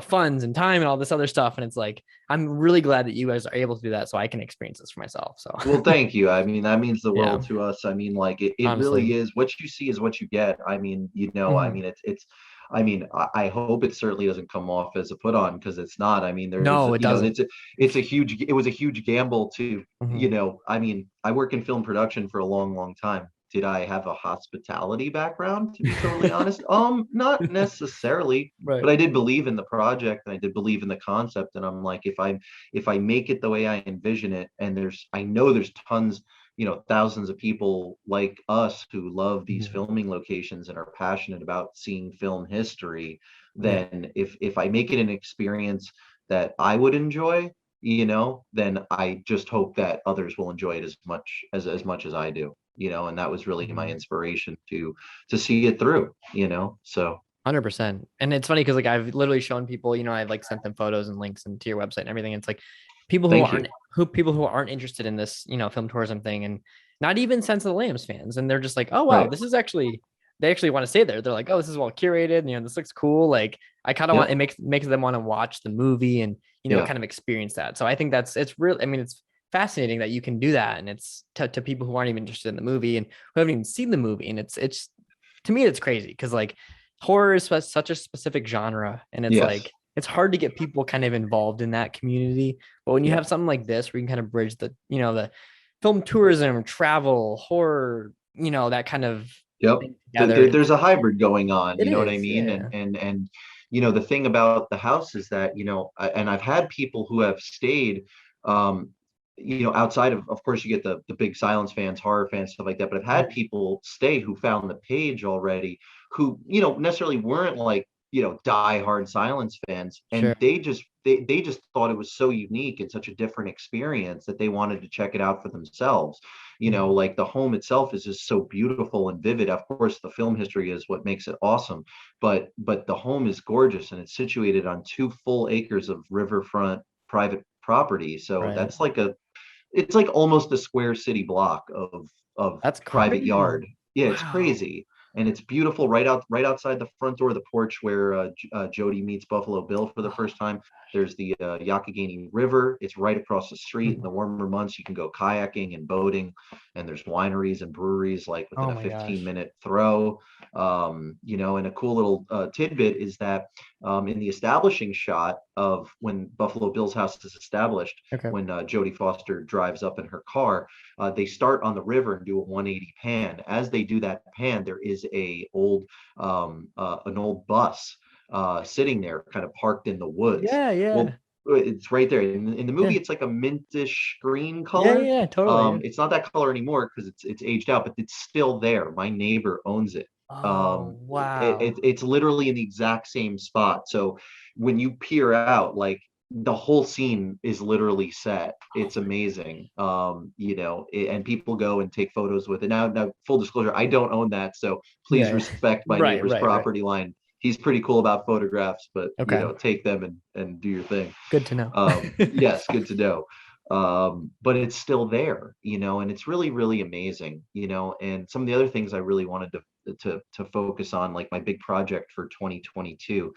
funds and time and all this other stuff. And it's like I'm really glad that you guys are able to do that so I can experience this for myself. So Well, thank you. I mean, that means the yeah, world to us. I mean, like it honestly. really is, what you see is what you get. I mean, I Mhm. mean, I mean, I hope it certainly doesn't come off as a put on, because it's not. I mean, No, it doesn't. it was a huge gamble to, Mhm. I mean, I work in film production for a long, long time. Did I have a hospitality background, to be totally honest? Not necessarily, Right. but I did believe in the project and I did believe in the concept. And I'm like, if I make it the way I envision it, and I know there's tons thousands of people like us who love these Mhm. filming locations and are passionate about seeing film history, Yeah. then if I make it an experience that I would enjoy, then I just hope that others will enjoy it as much as I do, and that was really my Mhm. inspiration to see it through, so 100%. And it's funny because like I've literally shown people, I've like sent them photos and links and to your website and everything. It's like thank you. people who aren't interested in this, film tourism thing and not even Sense of the Lambs fans. And they're just like, oh wow, Right. this is actually they actually want to stay there. They're like, oh, this is well curated, this looks cool. Like I kind of want Yep. it makes them want to watch the movie and Yeah. kind of experience that. So I think it's real. I mean, it's fascinating that you can do that. And it's to people who aren't even interested in the movie and who haven't even seen the movie. And it's to me, it's crazy because like horror is such a specific genre and it's Yes. like it's hard to get people kind of involved in that community, but when you Yeah. have something like this where you can kind of bridge the film tourism, travel, horror, that kind of Yep. thing together. There's a hybrid going on, It you know what I is, mean? yeah. And the thing about the house is that, and I've had people who have stayed, um, outside of course, you get the big silence fans, horror fans, stuff like that. But I've had Mhm. people stay who found the page already, who, necessarily weren't like, die hard silence fans. Sure. And they just thought it was so unique and such a different experience that they wanted to check it out for themselves. Mhm. Like the home itself is just so beautiful and vivid. Of course, the film history is what makes it awesome, but the home is gorgeous and it's situated on 2 full acres of riverfront private property. So Right. that's like it's like almost a square city block of That's private crazy. yard. Yeah, it's Wow. crazy. And it's beautiful right outside the front door of the porch where Jody meets Buffalo Bill for the first time. There's the Yakagani River. It's right across the street. In Mhm. the warmer months, you can go kayaking and boating, and there's wineries and breweries like within Oh a my gosh. 15-minute throw. And a cool little tidbit is that in the establishing shot of when Buffalo Bill's house is established, Okay. when Jodie Foster drives up in her car, they start on the river and do a 180 pan. As they do that pan, there is an old bus sitting there, kind of parked in the woods. Yeah, yeah. Well, it's right there in the movie. Yeah. It's like a mintish green Yeah, color. yeah, totally. Yeah. It's not that color anymore because it's aged out, but it's still there. My neighbor owns it. Oh, wow. It's literally in the exact same spot. So when you peer out, like the whole scene is literally set. Oh It's my. amazing. And people go and take photos with it. Now, full disclosure, I don't own that, so please Yeah. respect my Right, neighbor's right, right. property line. He's pretty cool about photographs, but Okay. take them and do your thing. Good to know. Yes, good to know. But it's still there, and it's really, really amazing, and some of the other things I really wanted to focus on, like my big project for 2022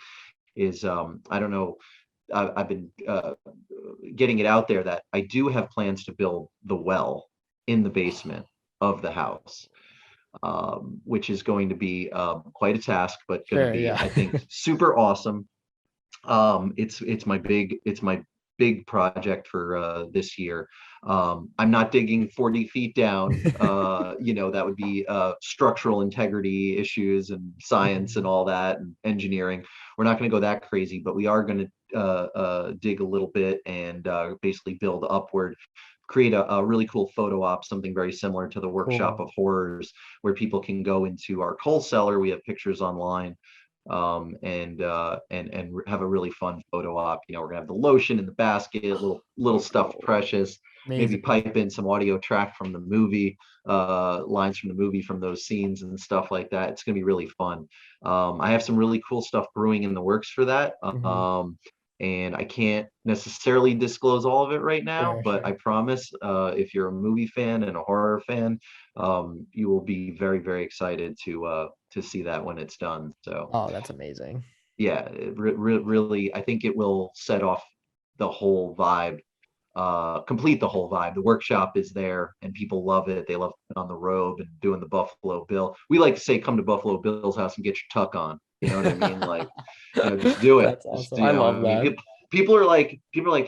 is I don't know, I've been getting it out there that I do have plans to build the well in the basement of the house, which is going to be quite a task, but going to Sure, be, yeah. I think, super awesome. It's my big project for this year. I'm not digging 40 feet down. That would be structural integrity issues and science and Mhm. all that and engineering. We're not going to go that crazy, but we are going to dig a little bit and basically build upward, create a really cool photo op, something very similar to the Workshop Cool. of Horrors, where people can go into our coal cellar. We have pictures online, and have a really fun photo op. We're gonna have the lotion in the basket, little So stuff cool. precious, maybe Amazing. pipe in some audio track from the movie, lines from the movie from those scenes and stuff like that. It's gonna be really fun. I have some really cool stuff brewing in the works for that. Mhm. And I can't necessarily disclose all of it right now, Sure, but I sure. promise, if you're a movie fan and a horror fan, you will be very, very excited to see that when it's done. So Oh, that's amazing. yeah, really, I think it will set off the whole vibe, complete the whole vibe. The workshop is there and people love it. They love putting on the robe and doing the Buffalo Bill. We like to say, come to Buffalo Bill's house and get your tuck on. You know what I mean? Like, just do it. That's Just, awesome. I love I mean, that. people are like,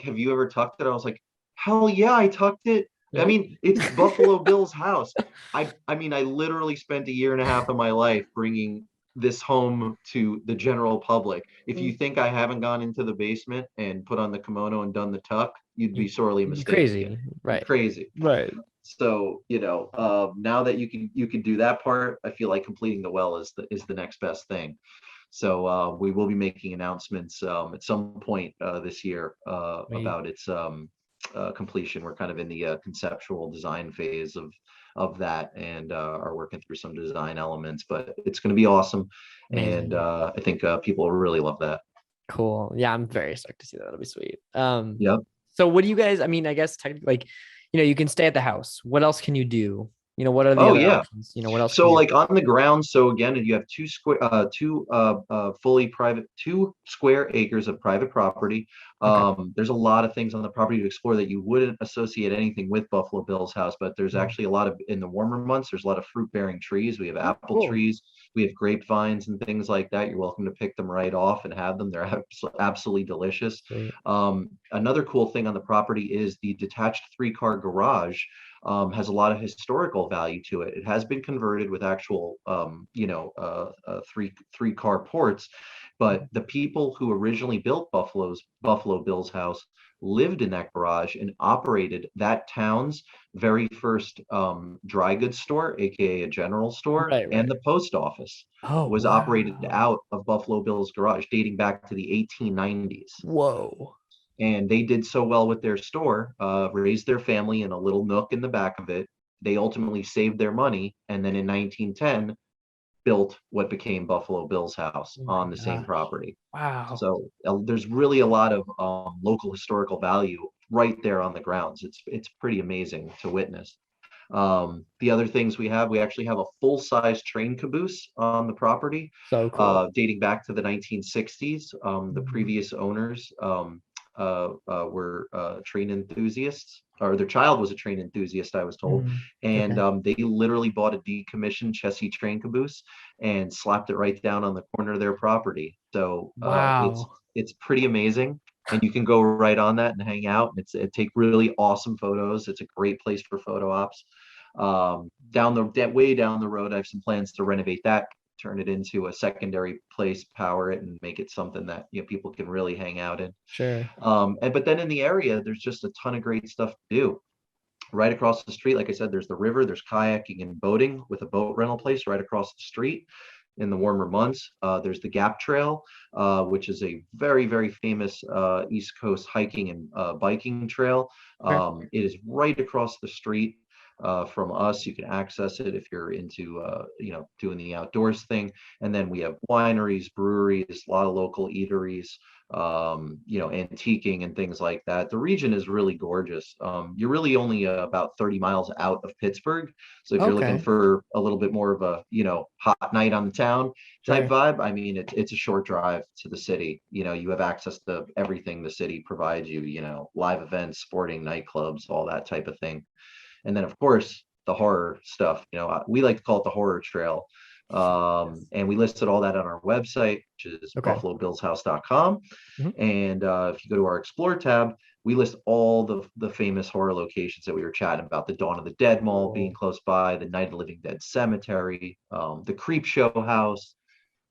have you ever tucked it? I was like, hell yeah, I tucked it. I Yep. mean, it's Buffalo Bill's house. I mean, I literally spent a year and a half of my life bringing this home to the general public. If you think I haven't gone into the basement and put on the kimono and done the tuck, you'd be You sorely you'd be mistaken. crazy. You're Right. crazy. Right. So, now that you can do that part, I feel like completing the well is the next best thing. So we will be making announcements at some point this year Wait, about its completion. We're kind of in the conceptual design phase of that, and are working through some design elements. But it's going to be awesome, and amazing. I think people will really love that. Cool. Yeah, I'm very stoked to see that. That'll be sweet. Yep. So what do you guys, I mean, I guess technically, like, you can stay at the house. What else can you do? What are the Oh other yeah. options? What else can So you like on the ground, so again, you have two square acres of private property. Okay. There's a lot of things on the property to explore that you wouldn't associate anything with Buffalo Bill's house, but there's Mm. actually a lot of, in the warmer months, there's a lot of fruit bearing trees. We have Oh, apple cool. trees, we have grapevines and things like that. You're welcome to pick them right off and have them. They're absolutely delicious. Sweet. Another cool thing on the property is the detached 3-car garage has a lot of historical value to it. It has been converted with actual, three-car ports, but the people who originally built Buffalo Bill's house lived in that garage and operated that town's very first dry goods store, aka a general store, Right, and right. the post office Oh, was operated wow. out of Buffalo Bill's garage, dating back to the 1890s. Whoa. And they did so well with their store, raised their family in a little nook in the back of it. They ultimately saved their money, and then in 1910 built what became Buffalo Bill's house Oh my on the same gosh. property. Wow. So there's really a lot of local historical value right there on the grounds. It's pretty amazing to witness. The other things we actually have a full-size train caboose on the property, So cool. dating back to the 1960s. The Mhm. previous owners were train enthusiasts, or their child was a train enthusiast, I was told. Mhm. And Okay. they literally bought a decommissioned Chessie train caboose and slapped it right down on the corner of their property. So Wow. it's pretty amazing. And you can go right on that and hang out. And it take really awesome photos. It's a great place for photo ops. Way down the road, I have some plans to renovate that, turn it into a secondary place, power it, and make it something that people can really hang out in. Sure. But then in the area, there's just a ton of great stuff to do. Right across the street, like I said, there's the river, there's kayaking and boating with a boat rental place right across the street in the warmer months. There's the Gap Trail, which is a very, very famous East Coast hiking and biking trail. Okay. It is right across the street from us. You can access it if you're into, doing the outdoors thing. And then we have wineries, breweries, a lot of local eateries, antiquing and things like that. The region is really gorgeous. You're really only about 30 miles out of Pittsburgh. So if you're looking Okay. for a little bit more of a, hot night on the town type Sure. vibe, I mean, it's a short drive to the city. You have access to everything the city provides you, live events, sporting, nightclubs, all that type of thing. And then, of course, the horror stuff. We like to call it the horror trail. And we listed all that on our website, which is Okay. buffalobillshouse.com. Mhm. And if you go to our Explore tab, we list all the famous horror locations that we were chatting about: the Dawn of the Dead Mall being Cool. close by, the Night of the Living Dead Cemetery, the Creep Show House,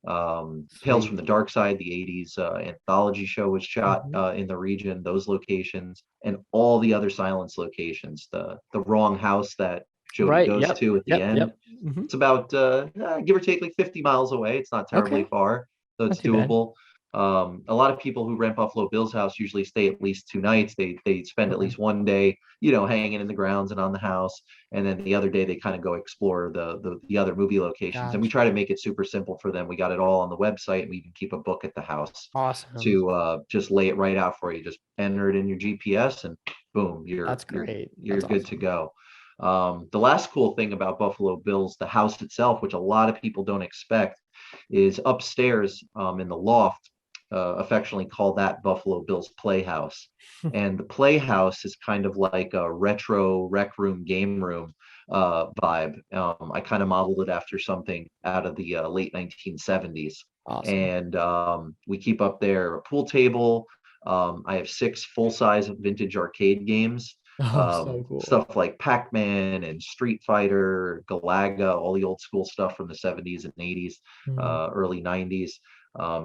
Tales from Sweet. the Dark Side, the 80s anthology show was shot Mhm. in the region, those locations, and all the other silence locations. The wrong house that Jody Right. goes Yep. to at the Yep. end. Yep. Hmm. It's about, give or take, like 50 miles away. It's not terribly Okay. far, so Not it's too bad. doable. A lot of people who rent Buffalo Bill's house usually stay at least 2 nights. They spend at Okay. least one day, hanging in the grounds and on the house, and then the other day they kind of go explore the other movie locations. And we try to Gotcha. make it super simple for them. We got it all on the website, and we even keep a book at the house Awesome. to just lay it right out for you. Just enter it in your GPS, and boom, you're That's you're great. you're That's good to awesome. go. The last cool thing about Buffalo Bill's, the house itself, which a lot of people don't expect, is upstairs in the loft, affectionately call that Buffalo Bill's Playhouse. And the Playhouse is kind of like a retro rec room, game room vibe. I kind of modeled it after something out of the late 1970s. Awesome. And we keep up there a pool table. I have 6 full-size vintage arcade games, Oh, so cool. stuff like Pac-Man and Street Fighter, Galaga, all the old school stuff from the 70s and 80s, Mm, early 90s.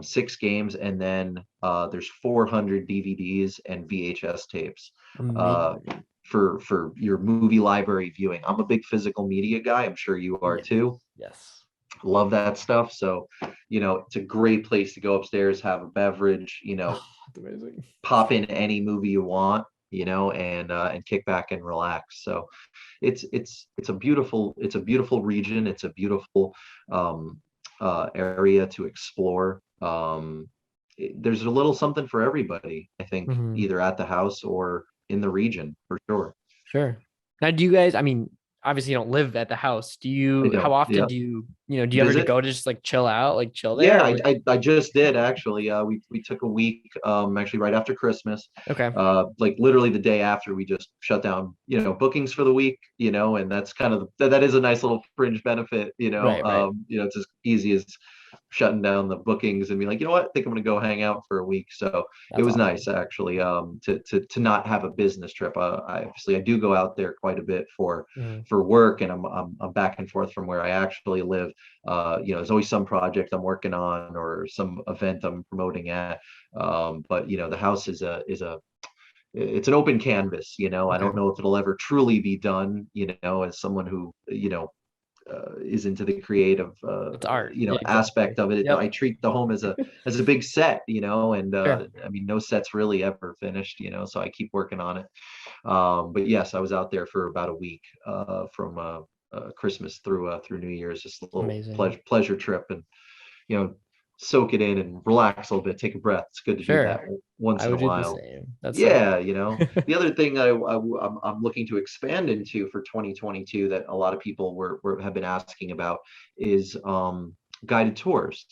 6 games, and then there's 400 DVDs and VHS tapes. Uh, amazing. for your movie library viewing. I'm a big physical media guy. I'm sure you are Yes. too. Yes. Love that stuff. So, it's a great place to go upstairs, have a beverage, Oh, it's amazing. pop in any movie you want, and kick back and relax. So it's a beautiful region. It's a beautiful area to explore. There's a little something for everybody, I think, Mhm. either at the house or in the region for sure. Sure. Now, do you guys, I mean, obviously you don't live at the house. I How don't. often Yeah. do you ever Visit. go to just like chill out, like chill Yeah, there? I just did actually. We took a week, actually right after Christmas, Okay. like literally the day after we just shut down, bookings for the week, and that's kind of that is a nice little fringe benefit, Right, right. it's as easy as shutting down the bookings and be like, you know what, I think I'm gonna go hang out for a week. So it That's was awesome. nice actually, to not have a business trip. I do go out there quite a bit Mhm. for work, and I'm back and forth from where I actually live. There's always some project I'm working on or some event I'm promoting at. But the house is it's an open canvas. I Okay. don't know if it'll ever truly be done. As someone who is into the creative It's art. Yeah, exactly. aspect of it. Yep. I treat the home as a big set. And Sure. I mean, no set's really ever finished. So I keep working on it. But yes, I was out there for about a week, from Christmas through New Year's, just a little Amazing. pleasure trip, and you know soak it in and relax a little bit, take a breath. It's good to do Sure. that once I in a would do the while. same. That's so Yeah, cool. the other thing I'm looking to expand into for 2022 that a lot of people have been asking about is guided tours.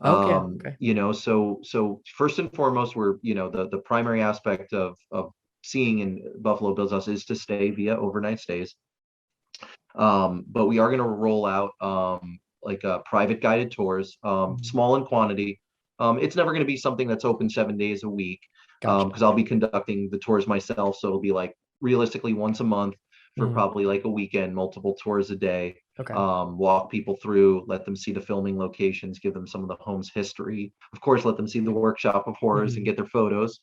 Okay. Okay. So first and foremost, we're the primary aspect of seeing in Buffalo Bills House is to stay via overnight stays. But we are going to roll out like private guided tours, Mhm. small in quantity. It's never going to be something that's open 7 days a week, Gotcha. because I'll be conducting the tours myself. So it'll be like realistically once a month for Mhm. probably like a weekend, multiple tours a day. Okay. Walk people through, let them see the filming locations, give them some of the home's history. Of course, let them see the workshop of horrors and Mhm. get their photos,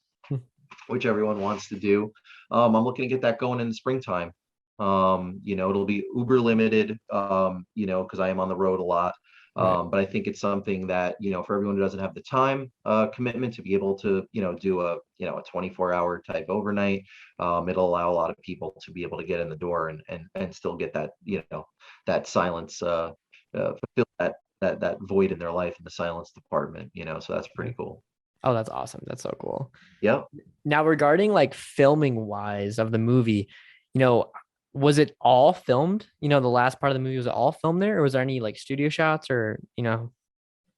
which everyone wants to do. I'm looking to get that going in the springtime. It'll be uber limited, because I am on the road a lot. Right. But I think it's something that, for everyone who doesn't have the time commitment to be able to, do a 24-hour type overnight. It'll allow a lot of people to be able to get in the door and still get that, that silence, fulfill that void in their life in the silence department, so that's pretty Okay. cool. Oh, that's awesome. That's so cool. Yeah. Now, regarding like filming wise of the movie, you know, was it all filmed? The last part of the movie, was it all filmed there, or was there any like studio shots or?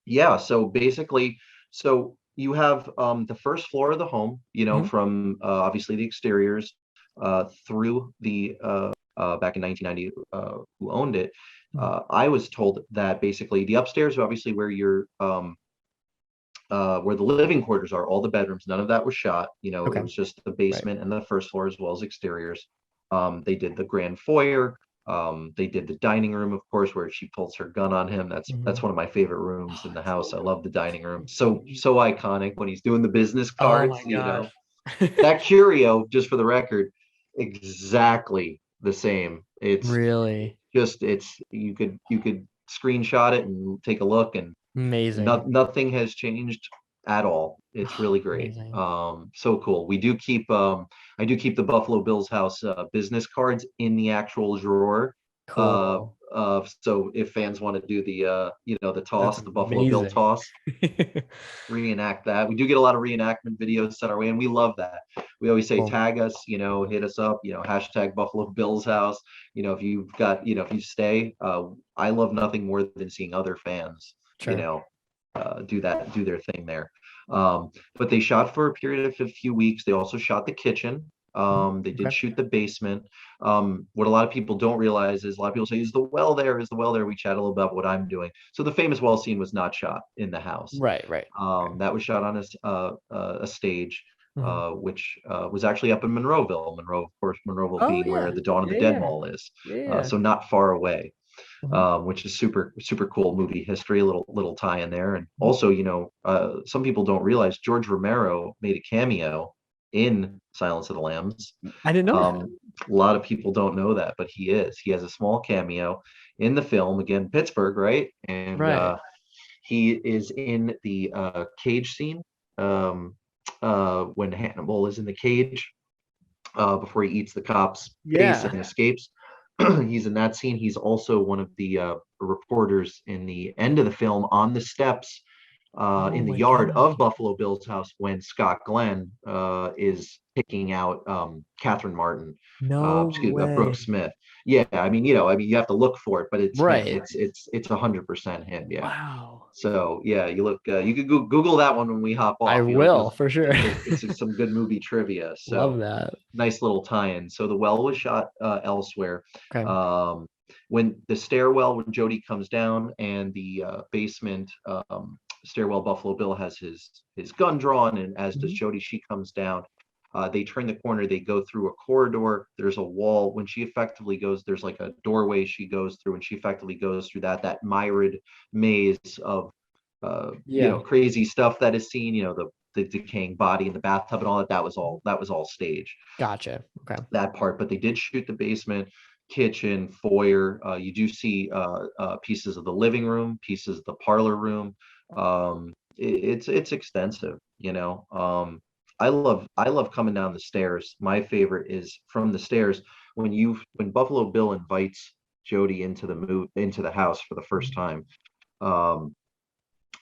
Yeah, so basically, so you have the first floor of the home, Mhm. from obviously the exteriors through the back in 1990, who owned it. Mhm. I was told that basically the upstairs, obviously where the living quarters are, all the bedrooms, none of that was shot. It Okay. was just the Right. basement and the first floor as well as exteriors. They did the grand foyer. They did the dining room, of course, where she pulls her gun on him. That's Mhm. one of my favorite rooms Oh, in the it's so house. I good. love the dining room. So iconic when he's doing the business Oh cards. my gosh. That curio, just for the record, exactly the same. Really It's you could screenshot it and take a look, and amazing. nothing has changed at all. It's really great. Amazing. So cool. I do keep the Buffalo Bills house business cards in the actual drawer. Cool. So if fans want to do the That's toss, the Buffalo Bill amazing. toss, reenact that. We do get a lot of reenactment videos set our way, and we love that. We always say Cool. tag us, hit us up, hashtag Buffalo Bills house. If you've got, if you stay, I love nothing more than seeing other fans, you Sure. know, do their thing there. But they shot for a period of a few weeks. They also shot the kitchen. Mhm. They did Okay. shoot the basement. What a lot of people don't realize is a lot of people say, "Is the well there? Is the well there?" We chat a little about what I'm doing. So the famous well scene was not shot in the house. Right. Right. Okay. That was shot on a stage, Mhm. which was actually up in Monroeville. Monroe, of course, Monroeville Oh being where yeah. the Dawn of the Yeah. Dead Yeah. Mall is, Yeah. Yeah. so not far away, Mhm. which is super super cool movie history. A little tie in there, and Mhm. also some people don't realize George Romero made a cameo in Silence of the Lambs. I didn't know that. A lot of people don't know that, but he is. He has a small cameo in the film, again, Pittsburgh, right? And Right. he is in the cage scene, um, when Hannibal is in the cage, before he eats the cop's face Yeah. and escapes. He's in that scene. He's also one of the reporters in the end of the film on the steps Oh in the my yard gosh. of Buffalo Bill's house when Scott Glenn is picking out Catherine Martin, No excuse Brooke way. Smith. Yeah, I mean, you have to look for it, but it's him. Right. It's 100% him. Yeah. Wow. So yeah, you look, you could Google that one when we hop I off. You'll will for sure. it's some good movie trivia. Love So that. nice little tie-in. So the well was shot elsewhere. Okay. Um, when the stairwell, when Jody comes down, and the basement stairwell, Buffalo Bill has his gun drawn, and as does Mhm. Jody. She comes down. They turn the corner. They go through a corridor. There's a wall. When she effectively goes, there's like a doorway she goes through, and she effectively goes through that myriad maze of Yeah. crazy stuff that is seen. The decaying body in the bathtub and all that. That was all staged, Gotcha. Okay. that part. But they did shoot the basement, kitchen, foyer. You do see pieces of the living room, pieces of the parlor room. It's extensive. I love coming down the stairs. My favorite is from the stairs when Buffalo Bill invites Jody into the house for the first time. Um,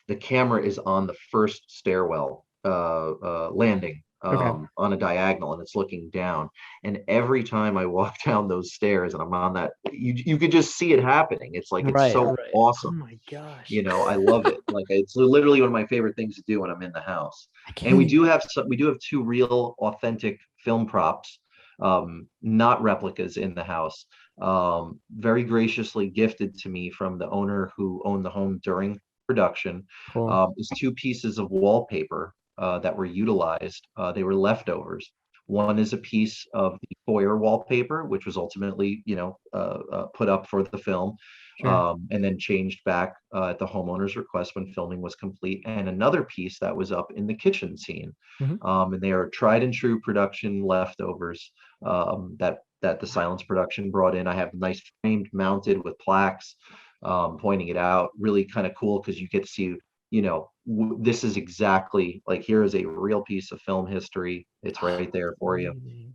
the camera is on the first stairwell landing, Okay. on a diagonal, and it's looking down. And every time I walk down those stairs and I'm on that, you could just see it happening. It's like, it's Right. so Right. Oh awesome. my gosh. I love it. Like, it's literally one of my favorite things to do when I'm in the house. I And can't even. we do have two real authentic film props, not replicas, in the house, very graciously gifted to me from the owner who owned the home during production. Cool. Is two pieces of wallpaper that were utilized. They were leftovers. One is a piece of the foyer wallpaper, which was ultimately, put up for the film, Sure. and then changed back at the homeowner's request when filming was complete. And another piece that was up in the kitchen scene. Hmm. And they are tried and true production leftovers, that the Silence production brought in. I have nice framed mounted with plaques, pointing it out. Really kind of cool because you get to see, this is exactly like, here is a real piece of film history. It's right there for you. Amazing.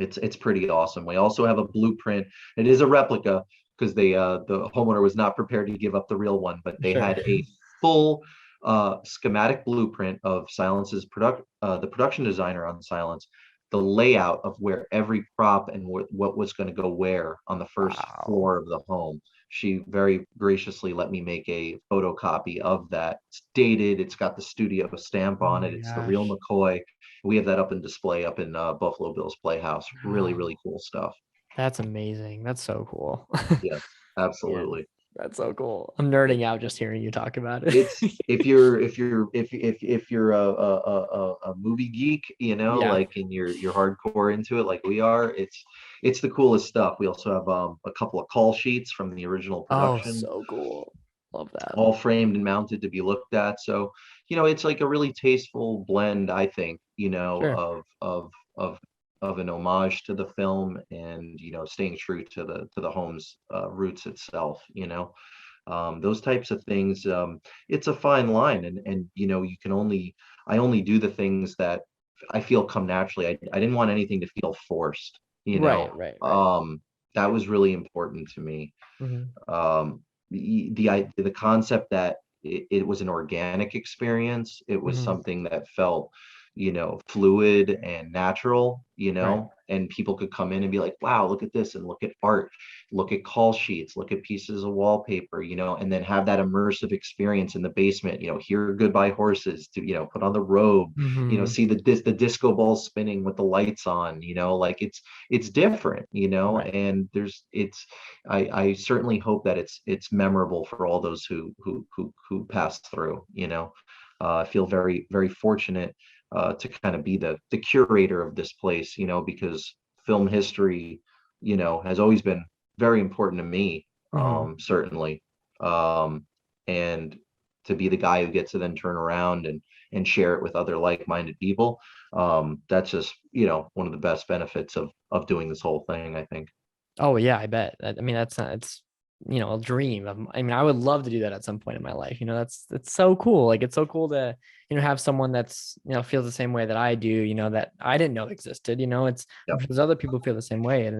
It's pretty awesome. We also have a blueprint. It is a replica because the homeowner was not prepared to give up the real one, but they Sure. had a full schematic blueprint of Silence's the production designer on Silence, the layout of where every prop and what was going to go where on the first Wow. floor of the home. She very graciously let me make a photocopy of that. It's dated. It's got the studio stamp Oh on my it. It's the real gosh. McCoy. We have that up in display up in Buffalo Bill's Playhouse. Really, Wow. really cool stuff. That's amazing. That's so cool. Yes, Yeah. absolutely. That's so cool. I'm nerding out just hearing you talk about it. It's if you're a movie geek, Yeah. like, and you're hardcore into it like we are, it's the coolest stuff. We also have a couple of call sheets from the original Oh, production, so cool. Love that. all framed and mounted to be looked at. So, it's like a really tasteful blend, I think, Sure. of of an homage to the film, and staying true to the home's roots itself. Those types of things. It's a fine line, and you can only I only do the things that I feel come naturally. I didn't want anything to feel forced. Right, right, right. That was really important to me. Hmm. The concept that it was an organic experience. It was Hmm. something that felt, fluid and natural, Right. and people could come in and be like, wow, look at this, and look at art, look at call sheets, look at pieces of wallpaper, and then have that immersive experience in the basement, hear Goodbye Horses, to, put on the robe, Hmm. see the disco ball spinning with the lights on, like, it's different, Right. and I certainly hope that it's memorable for all those who pass through. I feel very, very fortunate to kind of be the curator of this place. Because film history, has always been very important to me. Hmm. Certainly, um, and to be the guy who gets to then turn around and share it with other like-minded people. That's just, one of the best benefits of doing this whole thing, I think. Oh yeah, I bet. I mean, that's not, it's a dream of, I mean, I would love to do that at some point in my life. That's so cool. Like it's so cool to, have someone that's, feels the same way that I do, that I didn't know existed. It's Yep. there's other people who feel the same way. And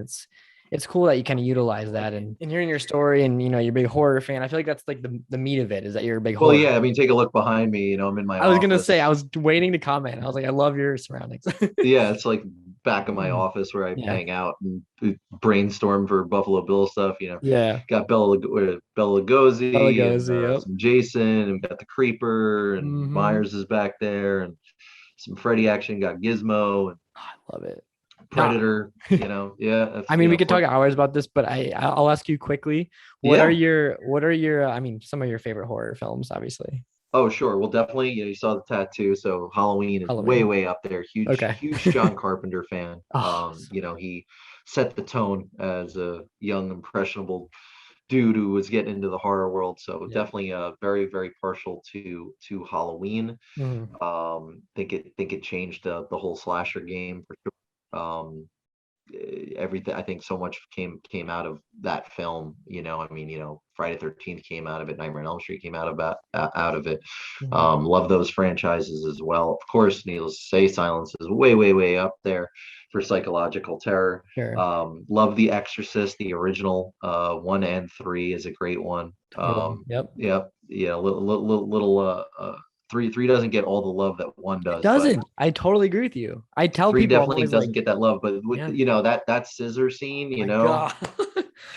it's cool that you kind of utilize that and hearing your story and you're a big horror fan. I feel like that's like the meat of it, is that you're a big Well, horror. yeah, I mean, take a look behind me, I'm in my I was gonna office. say, I was waiting to comment. I was like, I love your surroundings. Yeah, it's like back of my office where I Yeah. hang out and brainstorm for Buffalo Bill stuff. Yeah. Got Bella Lugosi and Lugosi, yep. some Jason, and got the Creeper, and Mm-hmm. Myers is back there, and some Freddy action. Got Gizmo and I love it. No, Predator. Yeah, that's, I mean, we could talk hours about this, but I'll ask you quickly. yeah. What are your, I mean, some of your favorite horror films, obviously. Oh, sure. Well, definitely, you saw the tattoo, so Halloween is way, Halloween. way up there. Huge, Okay. huge John Carpenter fan. Oh, He set the tone as a young, impressionable dude who was getting into the horror world. So yeah. definitely very, very partial to Halloween. Mhm. Think it changed the whole slasher game for sure. Everything, I think so much came out of that film. I mean, Friday 13th came out of it, Nightmare on Elm Street came out of it. Mhm. Love those franchises as well. Of course, needless to say, Silence is way, way, way up there for psychological terror. Sure. Love The Exorcist, the original 1 and 3 is a great one. Totally. Yep. Yep, yeah, little three doesn't get all the love that one It does, but doesn't. I totally agree with you. I tell three people, I'm definitely always doesn't like, get that love. But with, yeah, that scissor scene, my God.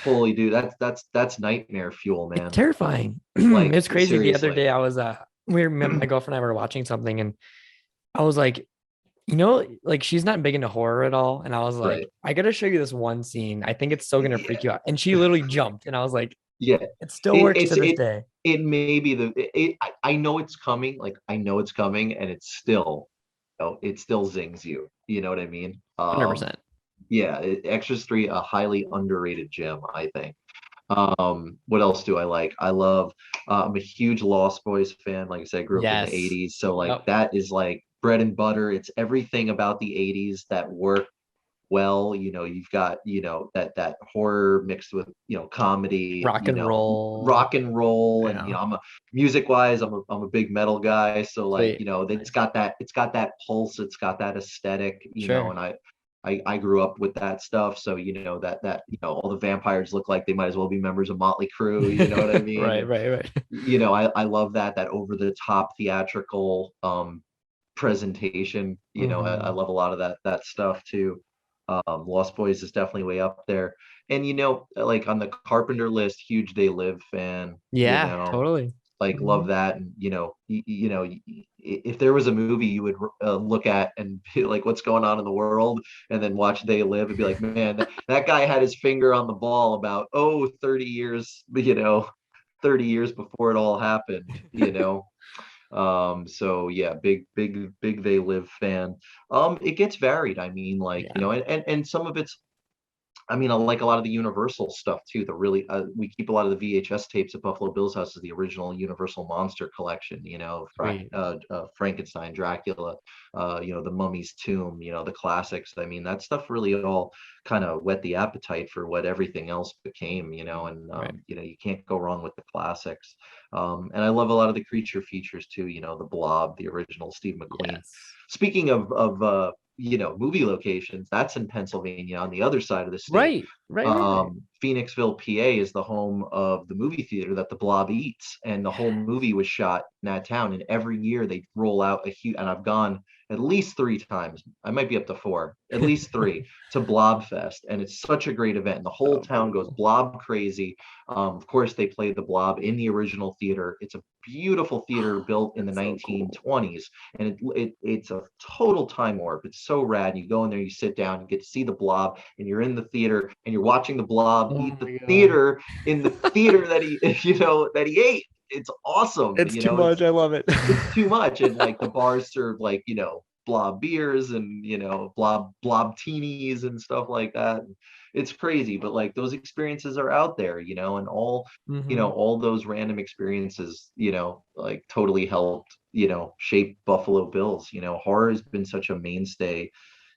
holy dude, that's nightmare fuel, It's man. terrifying. Like It's crazy. The other seriously. day I was my girlfriend and I were watching something and I was like, like she's not big into horror at all. And I was like, Right. I gotta show you this one scene. I think it's still gonna freak Yeah. you out. And she literally jumped. And I was like, Yeah. it still It, works it's to this it day. it may be I know it's coming. Like I know it's coming, and it's still, it still zings you. You know what I mean? 100%. Yeah. Extras 3, a highly underrated gem, I think. What else do I like? I love, I'm a huge Lost Boys fan. Like I said, I grew up in the Yes. 80s. So like Yep. that is like bread and butter. It's everything about the 80s that work well. You've got, that horror mixed with, comedy, Rock and roll. rock and roll. And, Yeah. I'm a music wise, I'm a big metal guy. So like, Sweet. it's got that pulse, it's got that aesthetic, Sure. and I grew up with that stuff, so that all the vampires look like they might as well be members of Motley Crue. You know what I mean? Right, And right, right. I love that over the top theatrical presentation. I Mhm. love a lot of that stuff too. Lost Boys is definitely way up there, and like on the Carpenter list, huge They Live fan. Yeah, totally. Like love Mhm. that. And if there was a movie you would look at and be like, what's going on in the world, and then watch They Live and be like, man, that guy had his finger on the ball about 30 years, 30 years before it all happened. So yeah, big They Live fan. It gets varied. I mean, like, Yeah. and some of it's, I mean, I like a lot of the Universal stuff too. We keep a lot of the VHS tapes at Buffalo Bill's house, is the original Universal Monster collection. Sweet. Frankenstein, Dracula, the Mummy's Tomb. The classics. I mean, that stuff really all kind of whet the appetite for what everything else became. And Right. you can't go wrong with the classics. And I love a lot of the creature features too. The Blob, the original Steve McQueen. Yes. Speaking of movie locations, that's in Pennsylvania on the other side of the state. Right. Right. Right. Right. Phoenixville, PA is the home of the movie theater that the Blob eats, and the whole movie was shot in that town. And every year they roll out a huge, and I've gone at least 3 times, I might be up to 4, at least 3, to Blob Fest, and it's such a great event. And the whole So town goes cool. Blob crazy. Of course, they play the Blob in the original theater. It's a beautiful theater built in the That's so cool. 1920s, and it's a total time warp. It's so rad. You go in there, you sit down, you get to see the Blob, and you're in the theater, and you're watching the Blob Oh eat the my God. theater in the theater that he that he ate. It's awesome. It's too much. I love it. It's too much. And like the bars serve like Blob beers and Blob teenies and stuff like that. it's crazy, but like those experiences are out there, and all those random experiences, like totally helped, shape Buffalo Bills. Horror has been such a mainstay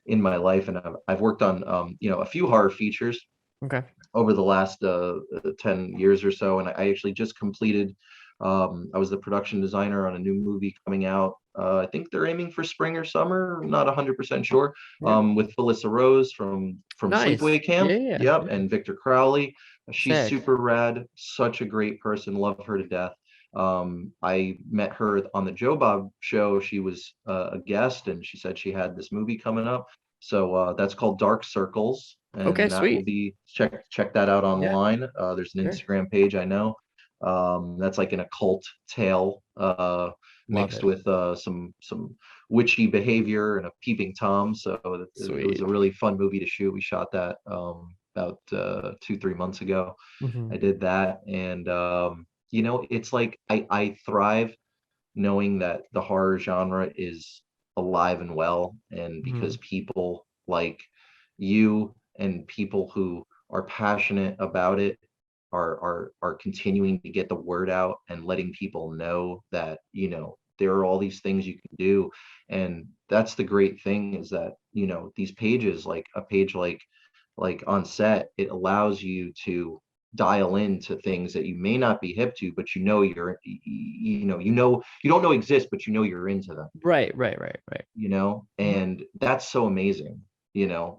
in my life, and I've worked on a few horror features Okay. over the last 10 years or so. And I actually just completed, I was the production designer on a new movie coming out. I think they're aiming for spring or summer, not 100% sure, Yeah. with Felissa Rose from Nice. Sleepaway Camp. Yeah, yeah, Yep. yeah. And Victor Crowley. She's Sick. super rad, such a great person, love her to death. I met her on the Joe Bob show. She was a guest, and she said she had this movie coming up. So that's called Dark Circles, Okay, and that will sweet. be check that out Yeah, online. There's an sure. Instagram page I know. That's like an occult tale Love mixed it. with some witchy behavior and a peeping tom. So it was Sweet. a really fun movie to shoot. We shot that about 2-3 months ago. Hmm. I did that, and it's like I thrive knowing that the horror genre is alive and well, and Hmm. because people like you and people who are passionate about it are continuing to get the word out and letting people know that there are all these things you can do. And that's the great thing, is that these pages, like a page like On Set, it allows you to dial into things that you may not be hip to, but you don't know exist, but you're into them, Right, right, right, right. Mhm. and that's so amazing,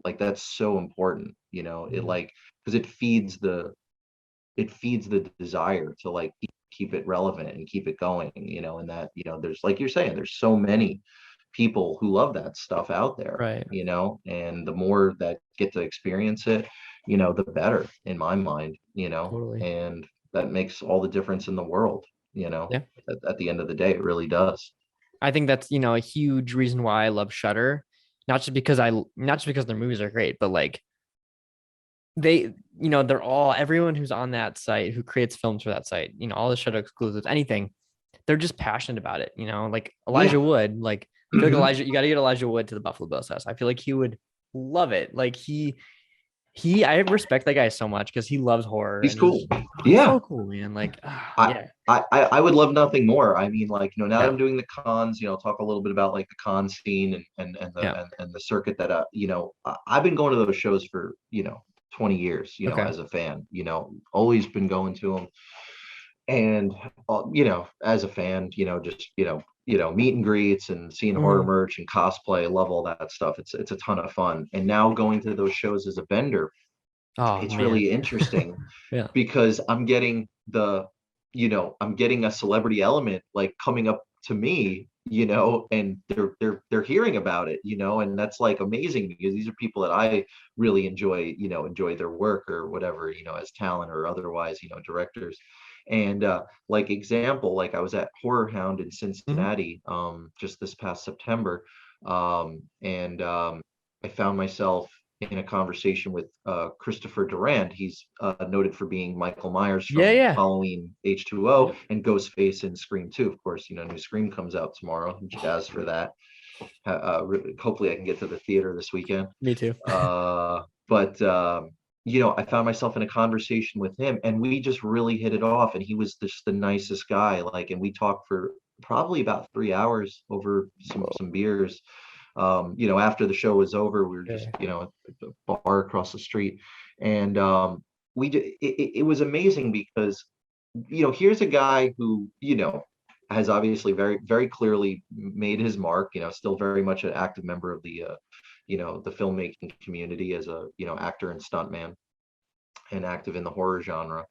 like that's so important, it Mhm. like, because it feeds the desire to like keep it relevant and keep it going, and that, there's, like you're saying, there's so many people who love that stuff out there, Right. and the more that get to experience it, the better in my mind, Totally. and that makes all the difference in the world, Yeah. at the end of the day, it really does. I think that's, a huge reason why I love Shutter. Not just because their movies are great, but like they, they're all everyone who's on that site who creates films for that site, all the Shutter exclusives, anything, they're just passionate about it, like Yeah. Elijah Wood, like I feel like Hmm. Elijah, you got to get Elijah Wood to the Buffalo Bills house. I feel like he would love it. Like I respect that guy so much because he loves horror He's and cool. he's Yeah. so cool, man. Like, I, yeah, I would love nothing more. I mean, like, now that yeah, I'm doing the cons, talk a little bit about like the con scene yeah. and the circuit that I've been going to those shows for 20 years, Okay. as a fan, always been going to them, and as a fan, just meet and greets and seeing horror Mhm. merch and cosplay, love all that stuff. It's a ton of fun, and now going to those shows as a vendor, Oh it's man. really interesting Yeah. because I'm getting a celebrity element like coming up to me, and they're hearing about it, and that's like amazing because these are people that I really enjoy their work or whatever, as talent or otherwise, directors. And like example, like I was at Horror Hound in Hmm. Cincinnati just this past September, and I found myself in a conversation with Christopher Durand. He's noted for being Michael Myers Yeah, from yeah. Halloween H2O Yep. and Ghostface in Scream 2. Of course, new Scream comes out tomorrow. Jazz for that. Hopefully, I can get to the theater this weekend. Me too. But I found myself in a conversation with him, and we just really hit it off. And he was just the nicest guy. Like, and we talked for probably about 3 hours over Whoa. some beers. After the show was over, we were just, Okay. at the bar across the street, and it was amazing because, here's a guy who, has obviously very, very clearly made his mark, still very much an active member of the filmmaking community as a, actor and stuntman and active in the horror genre.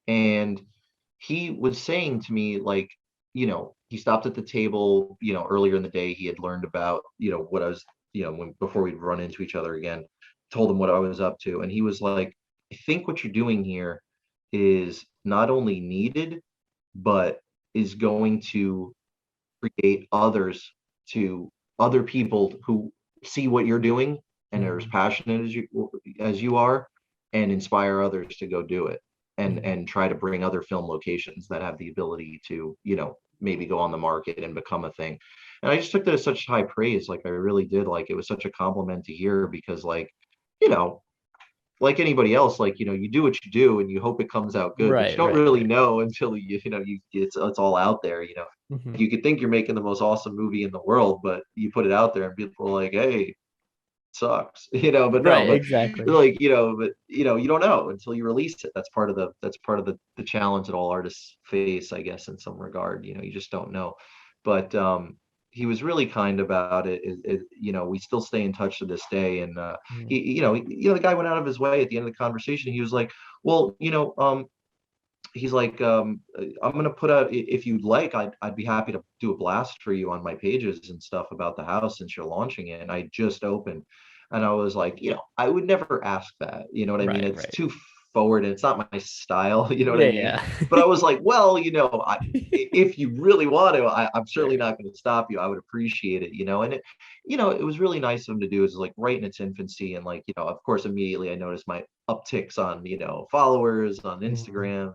And he was saying to me, like, he stopped at the table, earlier in the day. He had learned about, what I was, before we'd run into each other again, told him what I was up to. And he was like, I think what you're doing here is not only needed, but is going to create other people who see what you're doing and are as Mhm. passionate as you are, and inspire others to go do it, Mhm. and try to bring other film locations that have the ability to maybe go on the market and become a thing. And I just took that as such high praise, like I really did. Like, it was such a compliment to hear, because, like, you know like anybody else, like, you do what you do and you hope it comes out good, but you Right, don't right, really right. know until it's all out there. Mhm. You could think you're making the most awesome movie in the world, but you put it out there and people are like, hey, sucks, but no, Right, but exactly. like, but you don't know until you release it. That's part of the challenge that all artists face, I guess, in some regard. You just don't know. But he was really kind about it. We still stay in touch to this day. And Mhm. the guy went out of his way at the end of the conversation. He was like, well, he's like, I'm gonna put out, if you'd like, I'd be happy to do a blast for you on my pages and stuff about the house since you're launching it. And I just opened, and I was like, I would never ask that. You know what I mean? Right, It's right. too forward, and it's not my style. You know what I Yeah, mean? yeah. But I was like, well, if you really want to, I'm certainly Sure. not going to stop you. I would appreciate it. And it was really nice of him to do. Is like right in its infancy, and like, of course, immediately I noticed my upticks on followers on Mhm. Instagram,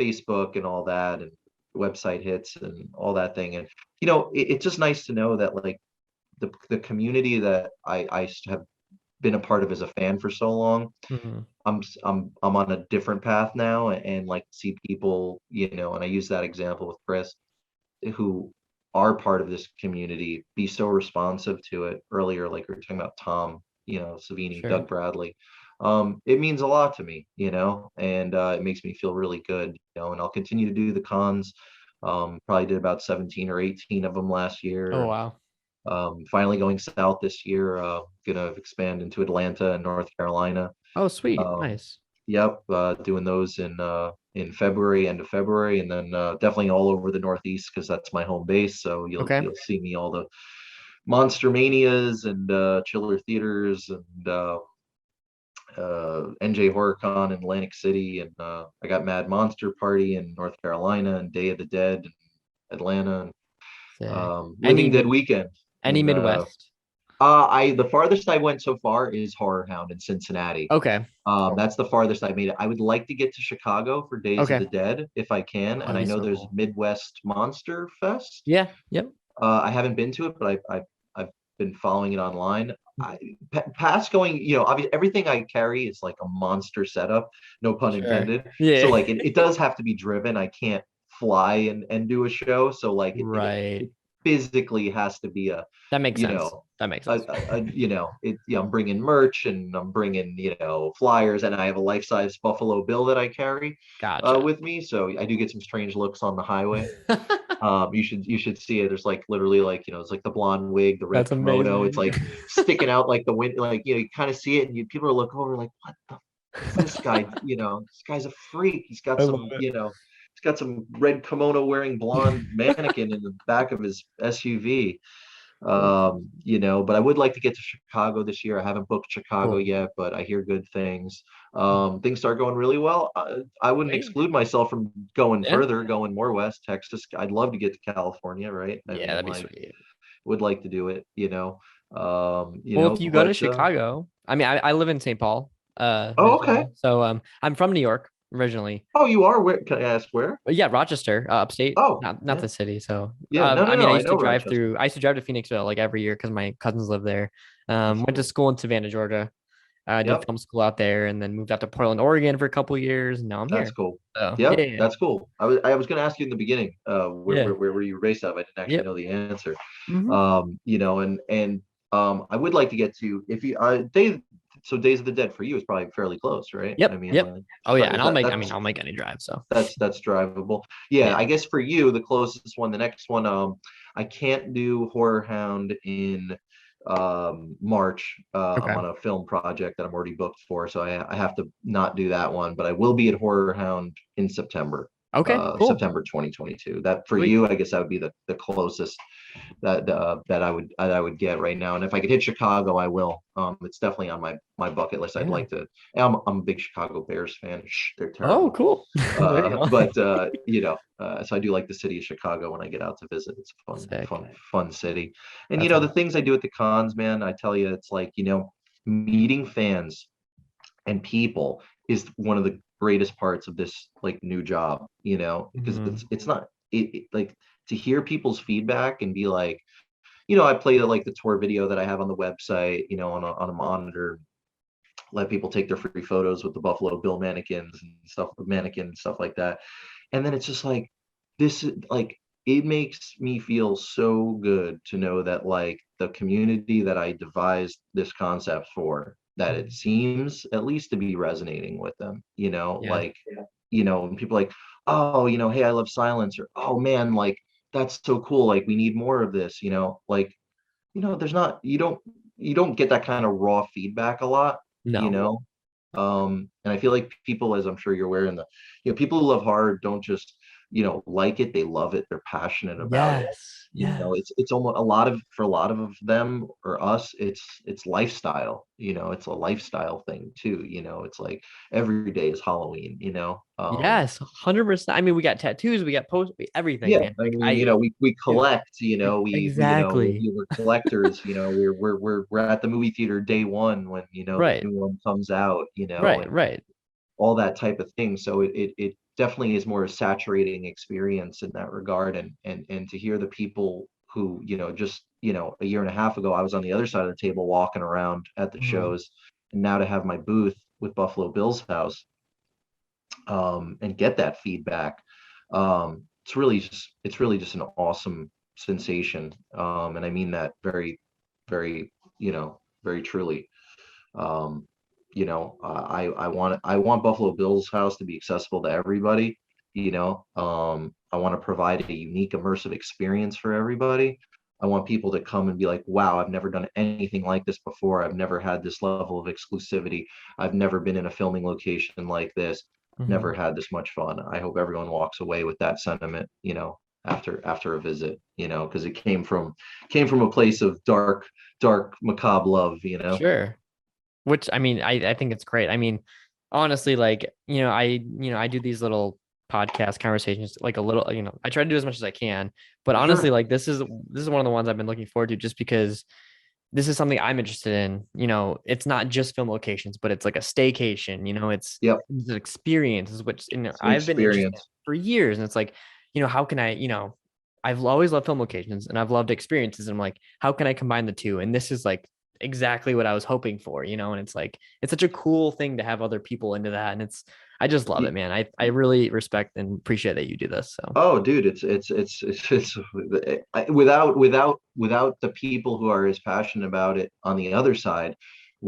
Facebook and all that, and website hits and all that thing. And it's just nice to know that, like, the community that I have been a part of as a fan for so long, Mhm. I'm on a different path now, and like see people, and I use that example with Chris, who are part of this community, be so responsive to it. Earlier, like we were talking about Tom, Savini, Sure. Doug Bradley. It means a lot to me, and it makes me feel really good, and I'll continue to do the cons. Probably did about 17 or 18 of them last Oh, year. wow. Finally going south this year, gonna expand into Atlanta and North Carolina. Oh, sweet. Um, Nice. Yep, doing those in February, end of February, and then definitely all over the Northeast because that's my home base. So you'll Okay. you'll see me all the Monster Manias and Chiller Theaters and NJ HorrorCon in Atlantic City, and I got Mad Monster Party in North Carolina and Day of the Dead in Atlanta, and Sick. Any Living Dead mid Weekend any in Midwest? I the farthest I went so far is Horror Hound in Cincinnati. Okay. Cool. That's the farthest I made it. I would like to get to Chicago for Days of Okay. the Dead if I can, Oh, and that'd I be know so there's cool. Midwest Monster Fest. Yeah. Yep. I haven't been to it, but I've been following it online. Mhm. Past going, obviously everything I carry is like a monster setup, no pun Sure. intended. So Yeah. like it does have to be driven. I can't fly and do a show. So like Right. it physically has to be a, That makes you sense. know, That makes sense. I'm bringing merch and I'm bringing, flyers, and I have a life-size Buffalo Bill that I carry Gotcha. with me. So I do get some strange looks on the highway. You should see it. There's like literally, like, it's like the blonde wig, the red That's kimono. It's amazing. like sticking out like the wind, like, you kind of see it, and people are looking over like, what the is this guy? This guy's a freak. He's got I love some, it. he's got some red kimono wearing blonde mannequin in the back of his SUV. But I would like to get to Chicago this year. I haven't booked Chicago Cool. yet, but I hear good things. Things start going really well. I wouldn't Great. exclude myself from going Yeah. further, going more west, Texas. I'd love to get to California, right? I Yeah, mean, that'd be like, sweet. would like to do it, Well, if you go to but Chicago, I mean, I live in St. Paul, oh, okay. Minnesota. So I'm from New York originally. Oh, you are? Where can I ask where? But yeah, Rochester, upstate, Oh, not yeah. the city. So Yeah, no, no, I mean, no. I know Rochester. I used to drive to Phoenixville like every year because my cousins live there. That's Went to cool. school in Savannah, Georgia. I did Yep. film school out there, and then moved out to Portland, Oregon for a couple years. And now I'm That's here. cool. So yeah, Yep, yeah, that's cool. I was going to ask you in the beginning, yeah. where were you based out of? I didn't actually Yep. know the answer. Hmm. I would like to get to, if you so Days of the Dead for you is probably fairly close, right? I Yep. mean, Yep. like, Oh yeah, and is that I mean, I'll make any drive. So that's drivable. Yeah, yeah. I guess for you, the closest one, the next one, I can't do Horror Hound in March. I'm Okay. on a film project that I'm already booked for, so I have to not do that one. But I will be at Horror Hound in September, Okay. Cool. September 2022. That for Sweet. you, I guess that would be the closest that I would get right now. And if I could hit Chicago, I will. It's definitely on my bucket list. I'd Yeah. like to. I'm a big Chicago Bears fan. Shh, they're Oh, terrible. cool. There you go. But so I do like the city of Chicago when I get out to visit. It's a fun, Sick. fun, fun city. And That's the awesome. things I do at the cons, man, I tell you, it's like, meeting fans and people is one of the greatest parts of this, like, new job, because Mhm. it's not like, to hear people's feedback and be like, I played like the tour video that I have on the website, on a monitor, let people take their free photos with the Buffalo Bill mannequin and stuff like that. And then it's just like, this is like, it makes me feel so good to know that like the community that I devised this concept for, that it seems at least to be resonating with them, Yeah. like, and people like, oh, hey, I love silence, or oh man, like that's so cool, like we need more of this, like, there's not, you don't get that kind of raw feedback a lot, you No. know. And I feel like people, as I'm sure you're aware, people who love horror don't just, like it, they love it, they're passionate about it. Yes. Yes. It's almost for a lot of them or us, it's lifestyle, it's a lifestyle thing too, it's like every day is Halloween, Yes. 100%. I mean, we got tattoos, we got posts, everything, yeah, man. I Like mean, we dude, collect, exactly. we're collectors, we're at the movie theater day one when, the Right. new one comes out, Right. and Right. all that type of thing. So it definitely is more a saturating experience in that regard. And to hear the people who, just, a year and a half ago, I was on the other side of the table walking around at the Mhm. shows, and now to have my booth with Buffalo Bill's house, and get that feedback. It's really just an awesome sensation. And I mean that very, very, very truly. I want Buffalo Bill's house to be accessible to everybody. I want to provide a unique, immersive experience for everybody. I want people to come and be like, wow, I've never done anything like this before. I've never had this level of exclusivity. I've never been in a filming location like this. Never Mhm. had this much fun. I hope everyone walks away with that sentiment, after a visit, because it came from a place of dark, macabre love. Sure. Which I mean, I think it's great. I mean, honestly, like, I do these little podcast conversations, like a little, I try to do as much as I can. But honestly, Sure. like this is one of the ones I've been looking forward to just because this is something I'm interested in. It's not just film locations, but it's like a staycation, Yep. it's an experience, is which It's an I've been interested in experience. for years. And it's like, how can I, I've always loved film locations and I've loved experiences. And I'm like, how can I combine the two? And this is like exactly what I was hoping for, and it's like, it's such a cool thing to have other people into that. And I just love it, man. I really respect and appreciate that you do this. So Oh, dude, without the people who are as passionate about it on the other side,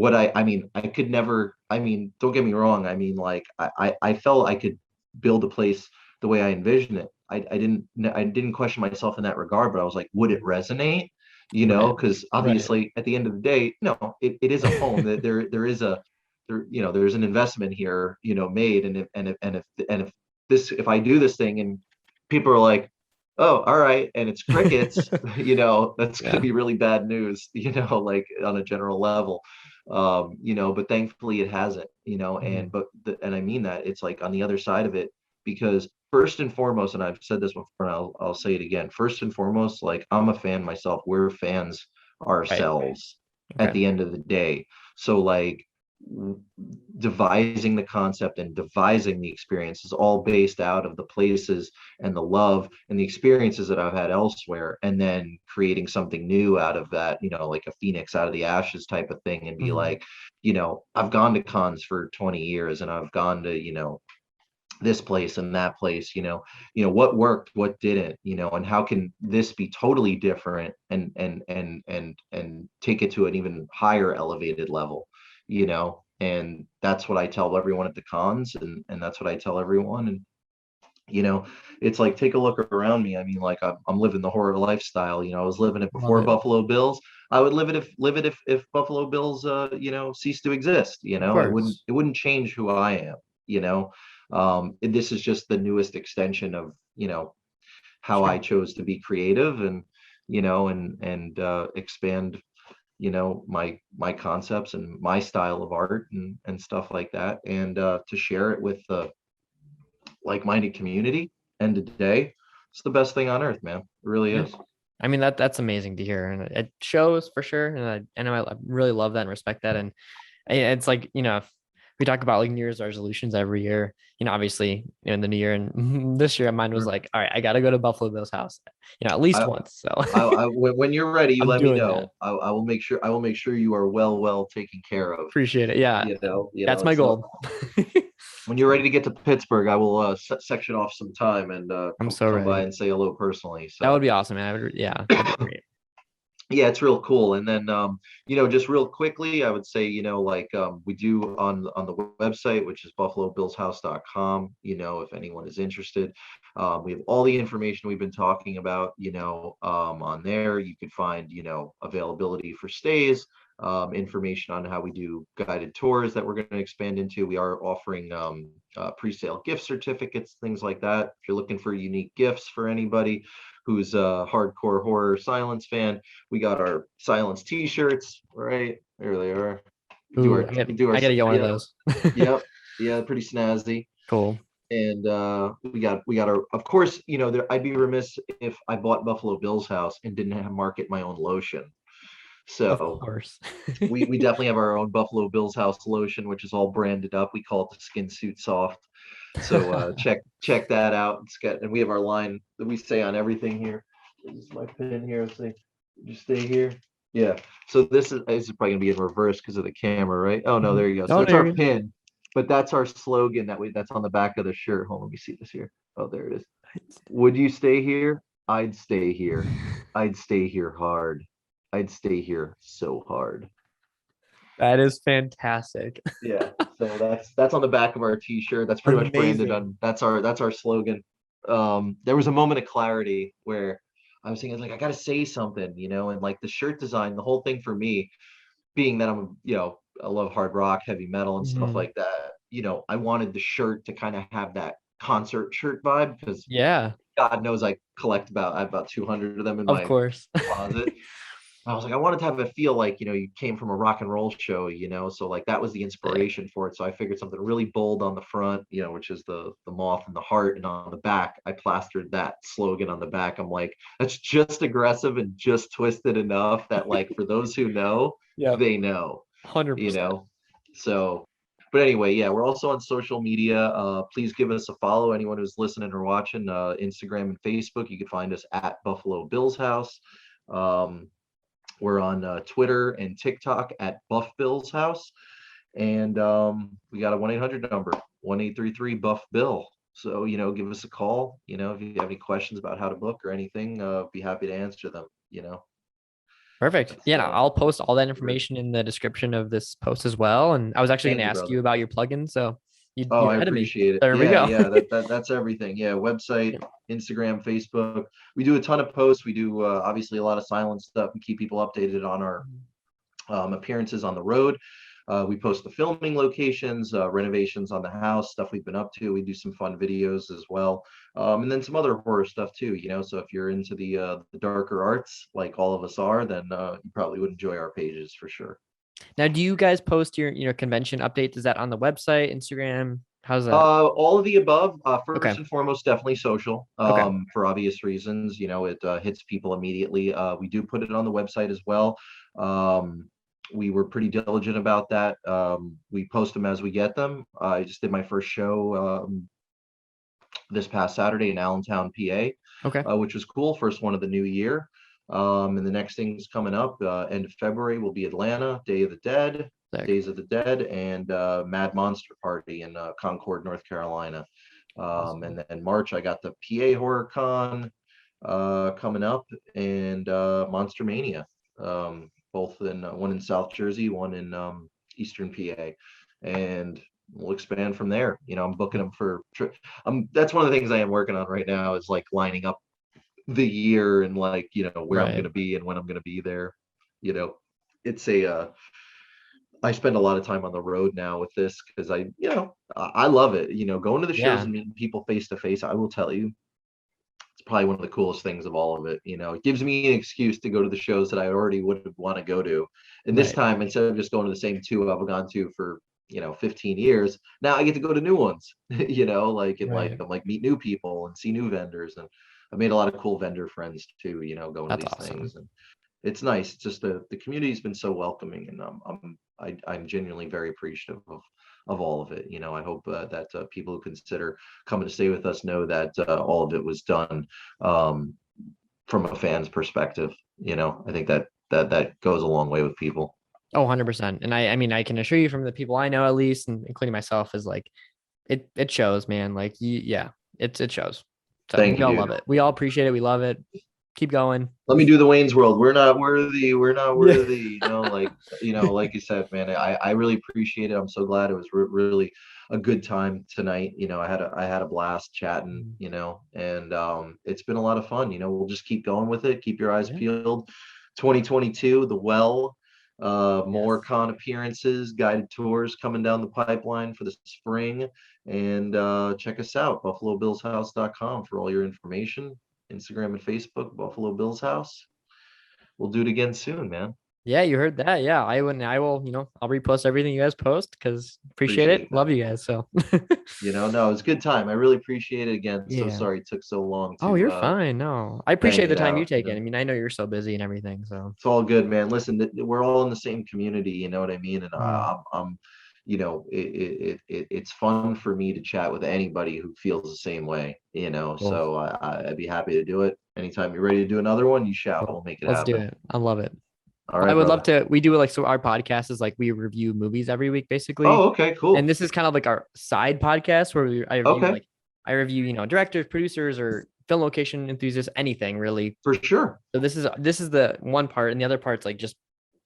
I mean, I could never. I mean, don't get me wrong. I mean, like, I felt I could build a place the way I envisioned it. I didn't question myself in that regard, but I was like, would it resonate? right. Because Right. obviously, at the end of the day, no, it is a home. That there's an investment here, made, and if I do this thing and people are like, oh, all right, and it's crickets, that's going to Yeah. be really bad news, like on a general level. But thankfully it hasn't, Mhm. and I mean that it's like on the other side of it, because first and foremost, and I've said this before and I'll say it again, first and foremost, like, I'm a fan myself. We're fans Right. ourselves at Okay. the end of the day. So like, devising the concept and devising the experience is all based out of the places and the love and the experiences that I've had elsewhere, and then creating something new out of that, like a phoenix out of the ashes type of thing, and be Mhm. like, I've gone to cons for 20 years, and I've gone to, this place and that place, what worked, what didn't, and how can this be totally different, and take it to an even higher elevated level, and that's what I tell everyone at the cons, and that's what I tell everyone. And you know it's like, take a look around me. I mean, like, I'm living the horror lifestyle. I was living it Love before it. Buffalo Bills. I would live it if Buffalo Bills ceased to exist. Of It wouldn't course. it wouldn't change who I am. This is just the newest extension of, how I Sure. chose to be creative, and expand, my concepts and my style of art, and stuff like that, and to share it with the like-minded community. End of the day, it's the best thing on earth, man. It really Yeah. is. I mean, that's amazing to hear, and it shows for sure. And I know I really love that and respect that. And it's like, we talk about like New Year's resolutions every year. Obviously in the new year, and this year mine was Sure. like, all right, I got to go to Buffalo Bill's house, at least I, once. So when you're ready, you I'm let me doing that. know. I will make sure. I will make sure you are well taken care of. Appreciate it. Yeah, that's my It's goal. when you're ready to get to Pittsburgh, I will section off some time and I'm so come by ready. and say hello personally. That would So be awesome, man. Yeah, that'd be great. yeah, it's real cool. And then just real quickly, I would say, we do on the website, which is buffalobillshouse.com, if anyone is interested. We have all the information we've been talking about, on there. You can find, availability for stays, information on how we do guided tours that we're going to expand into. We are offering pre-sale gift certificates, things like that. If you're looking for unique gifts for anybody who's a hardcore horror silence fan, we got our silence t-shirts, right? There they are. Ooh, I gotta get one of yeah, those. yeah, pretty snazzy. Cool. And we got our, of course, I'd be remiss if I bought Buffalo Bill's house and didn't market my own lotion. Of So course. we definitely have our own Buffalo Bill's house lotion, which is all branded up. We call it the Skin Suit Soft. So check that out. And we have our line that we say on everything here. This is my pin here. Say, just stay here. Yeah. So this is probably gonna be in reverse because of the camera, right? Oh no, there you go. So Oh, it's there our you go. pin, but that's our slogan that's on the back of the shirt. Hold on, let me see this here. Oh, there it is. Would you stay here? I'd stay here. I'd stay here hard. I'd stay here so hard. That is fantastic. Yeah. So that's on the back of our t-shirt. That's pretty much branded Amazing. on that's our slogan. There was a moment of clarity where I was thinking like I gotta say something, and like the shirt design, the whole thing for me, being that I love hard rock, heavy metal and stuff Mhm. like that, I wanted the shirt to kind of have that concert shirt vibe because Yeah, God knows I have about 200 of them in of my course. closet. I was like, I wanted to have it feel like, you came from a rock and roll show, so like that was the Sick. inspiration for it. So I figured something really bold on the front, which is the moth and the heart, and on the back, I plastered that slogan on the back. I'm like, that's just aggressive and just twisted enough that like for those who know, Yep. they know, you 100%. know. So but anyway, yeah, we're also on social media. Please give us a follow. Anyone who's listening or watching, Instagram and Facebook, you can find us at Buffalo Bill's House. Um, we're on Twitter and TikTok at Buff Bill's House. And we got a 1-800 number, 1-833 Buff Bill. So, give us a call. If you have any questions about how to book or anything, be happy to answer them. Perfect. That's Yeah, no, I'll post all that good. information in the description of this post as well. And I was actually going Thank to you, ask you brother. about your plugin, so Oh, you're I ahead of me. appreciate it. There we Yeah, go. yeah, that's everything. Yeah, website, Instagram, Facebook. We do a ton of posts. We do obviously a lot of silent stuff. We keep people updated on our appearances on the road. We post the filming locations, renovations on the house, stuff we've been up to. We do some fun videos as well, and then some other horror stuff too. So if you're into the darker arts, like all of us are, then you probably would enjoy our pages for sure. Now, do you guys post your convention updates? Is that on the website, Instagram? How's that? All of the above. First Okay. and foremost, definitely social. Okay. For obvious reasons. It hits people immediately. We do put it on the website as well. We were pretty diligent about that. We post them as we get them. I just did my first show this past Saturday in Allentown, PA, Okay. which was cool. First one of the new year. And the next thing's coming up. End of February will be Atlanta, Day of the Dead, Sick. Days of the Dead, and Mad Monster Party in Concord, North Carolina. Awesome. And then March, I got the PA Horror Con coming up, and Monster Mania, both in one in South Jersey, one in Eastern PA, and we'll expand from there. I'm booking them for. That's one of the things I am working on right now is like lining up the year and like where I'm going Right. to be and when I'm going to be there. You know, it's a I spend a lot of time on the road now with this because I love it. Going to the shows Yeah. and meeting people face to face. I will tell you, it's probably one of the coolest things of all of it. It gives me an excuse to go to the shows that I already would want to go to. And this Right. time, instead of just going to the same two I've gone to for 15 years, now I get to go to new ones. Right. I'm like meet new people and see new vendors, and I've made a lot of cool vendor friends too. Going to That's these awesome. things, and it's nice. It's just the community's been so welcoming, and I'm genuinely very appreciative of all of it. I hope that people who consider coming to stay with us know that all of it was done from a fan's perspective. I think that goes a long way with people. Oh, 100%. And I mean, I can assure you from the people I know, at least, and including myself, is like, it shows, man. Like, yeah, it shows. So Thank we you, all dude. love it. We all appreciate it. We love it. Keep going. Let me do the Wayne's World. We're not worthy. We're not Yeah. worthy. Like you said, man, I really appreciate it. I'm so glad it was really a good time tonight. I had a blast chatting, and it's been a lot of fun. We'll just keep going with it. Keep your eyes Yeah. peeled. 2022, the Well, more Yes. con appearances, guided tours coming down the pipeline for the spring. And check us out, buffalobillshouse.com, for all your information. Instagram and Facebook, Buffalo Bills House. We'll do it again soon, man. Yeah, you heard that. Yeah, I will, I'll repost everything you guys post because appreciate it. Appreciate Love that. you guys. So No, it's a good time. I really appreciate it again. So yeah. sorry it took so long Oh, to you're fine. No, I bang appreciate the it time you out. take in. I mean, I know you're so busy and everything. So It's all good, man. Listen, we're all in the same community, you know what I mean? And mm, I'm it's fun for me to chat with anybody who feels the same way, cool. so I'd be happy to do it. Anytime you're ready to do another one, you shout. Cool. We'll make it Let's do happen. it. I love it. All I right, would love brother. to. We do like, so our podcast is like we review movies every week, basically. Oh, okay, And cool. this is kind of like our side podcast where Okay, I review, directors, producers, or film location enthusiasts, anything really. for sure. So this is the one part, and the other part's like just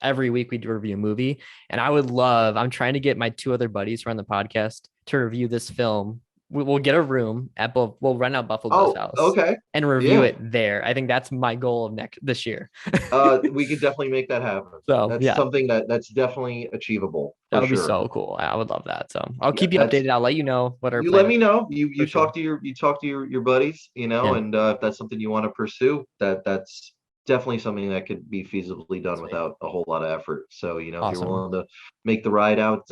every week we do review a movie. And I'm trying to get my two other buddies who are on the podcast to review this film. We'll get a room we'll rent out Buffalo Bill's Oh, house okay. and review Yeah. it there. I think that's my goal of this year. We could definitely make that happen. So That's yeah, something that's definitely achievable that for would be sure. so cool. I would love that. So I'll Yeah, keep you that's updated. I'll let you know what our you let plan is me know. You for you sure. talk to your buddies, Yeah. and if that's something you want to pursue, that's definitely something that could be feasibly done Sweet. without a whole lot of effort. So, if you're Awesome. willing to make the ride out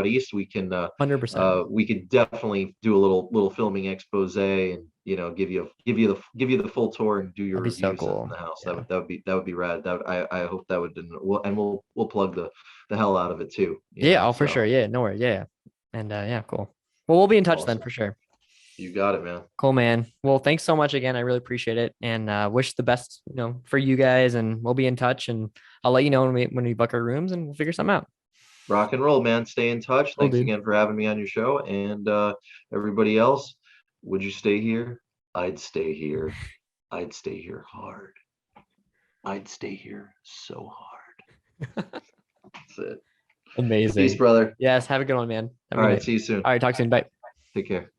east, $100%. we could definitely do a little filming expose and give you the full tour and do your That'd be so reviews in cool. the house. Yeah. That would be rad. I hope that would, we'll plug the hell out of it too. Yeah. Oh, for So sure. Yeah. No worries. Yeah. And yeah, cool. Well, we'll be in touch then awesome. for sure. You got it, man. Cool, man. Well, thanks so much again. I really appreciate it, and wish the best, for you guys. And we'll be in touch, and I'll let you know when we book our rooms, and we'll figure something out. Rock and roll, man. Stay in touch. Cool, Thanks dude. again for having me on your show. And everybody else, would you stay here? I'd stay here. I'd stay here hard. I'd stay here so hard. That's it. Amazing. Peace, brother. Yes. Have a good one, man. Have a All good right. night. See you soon. All right. Talk soon. Bye. Take care.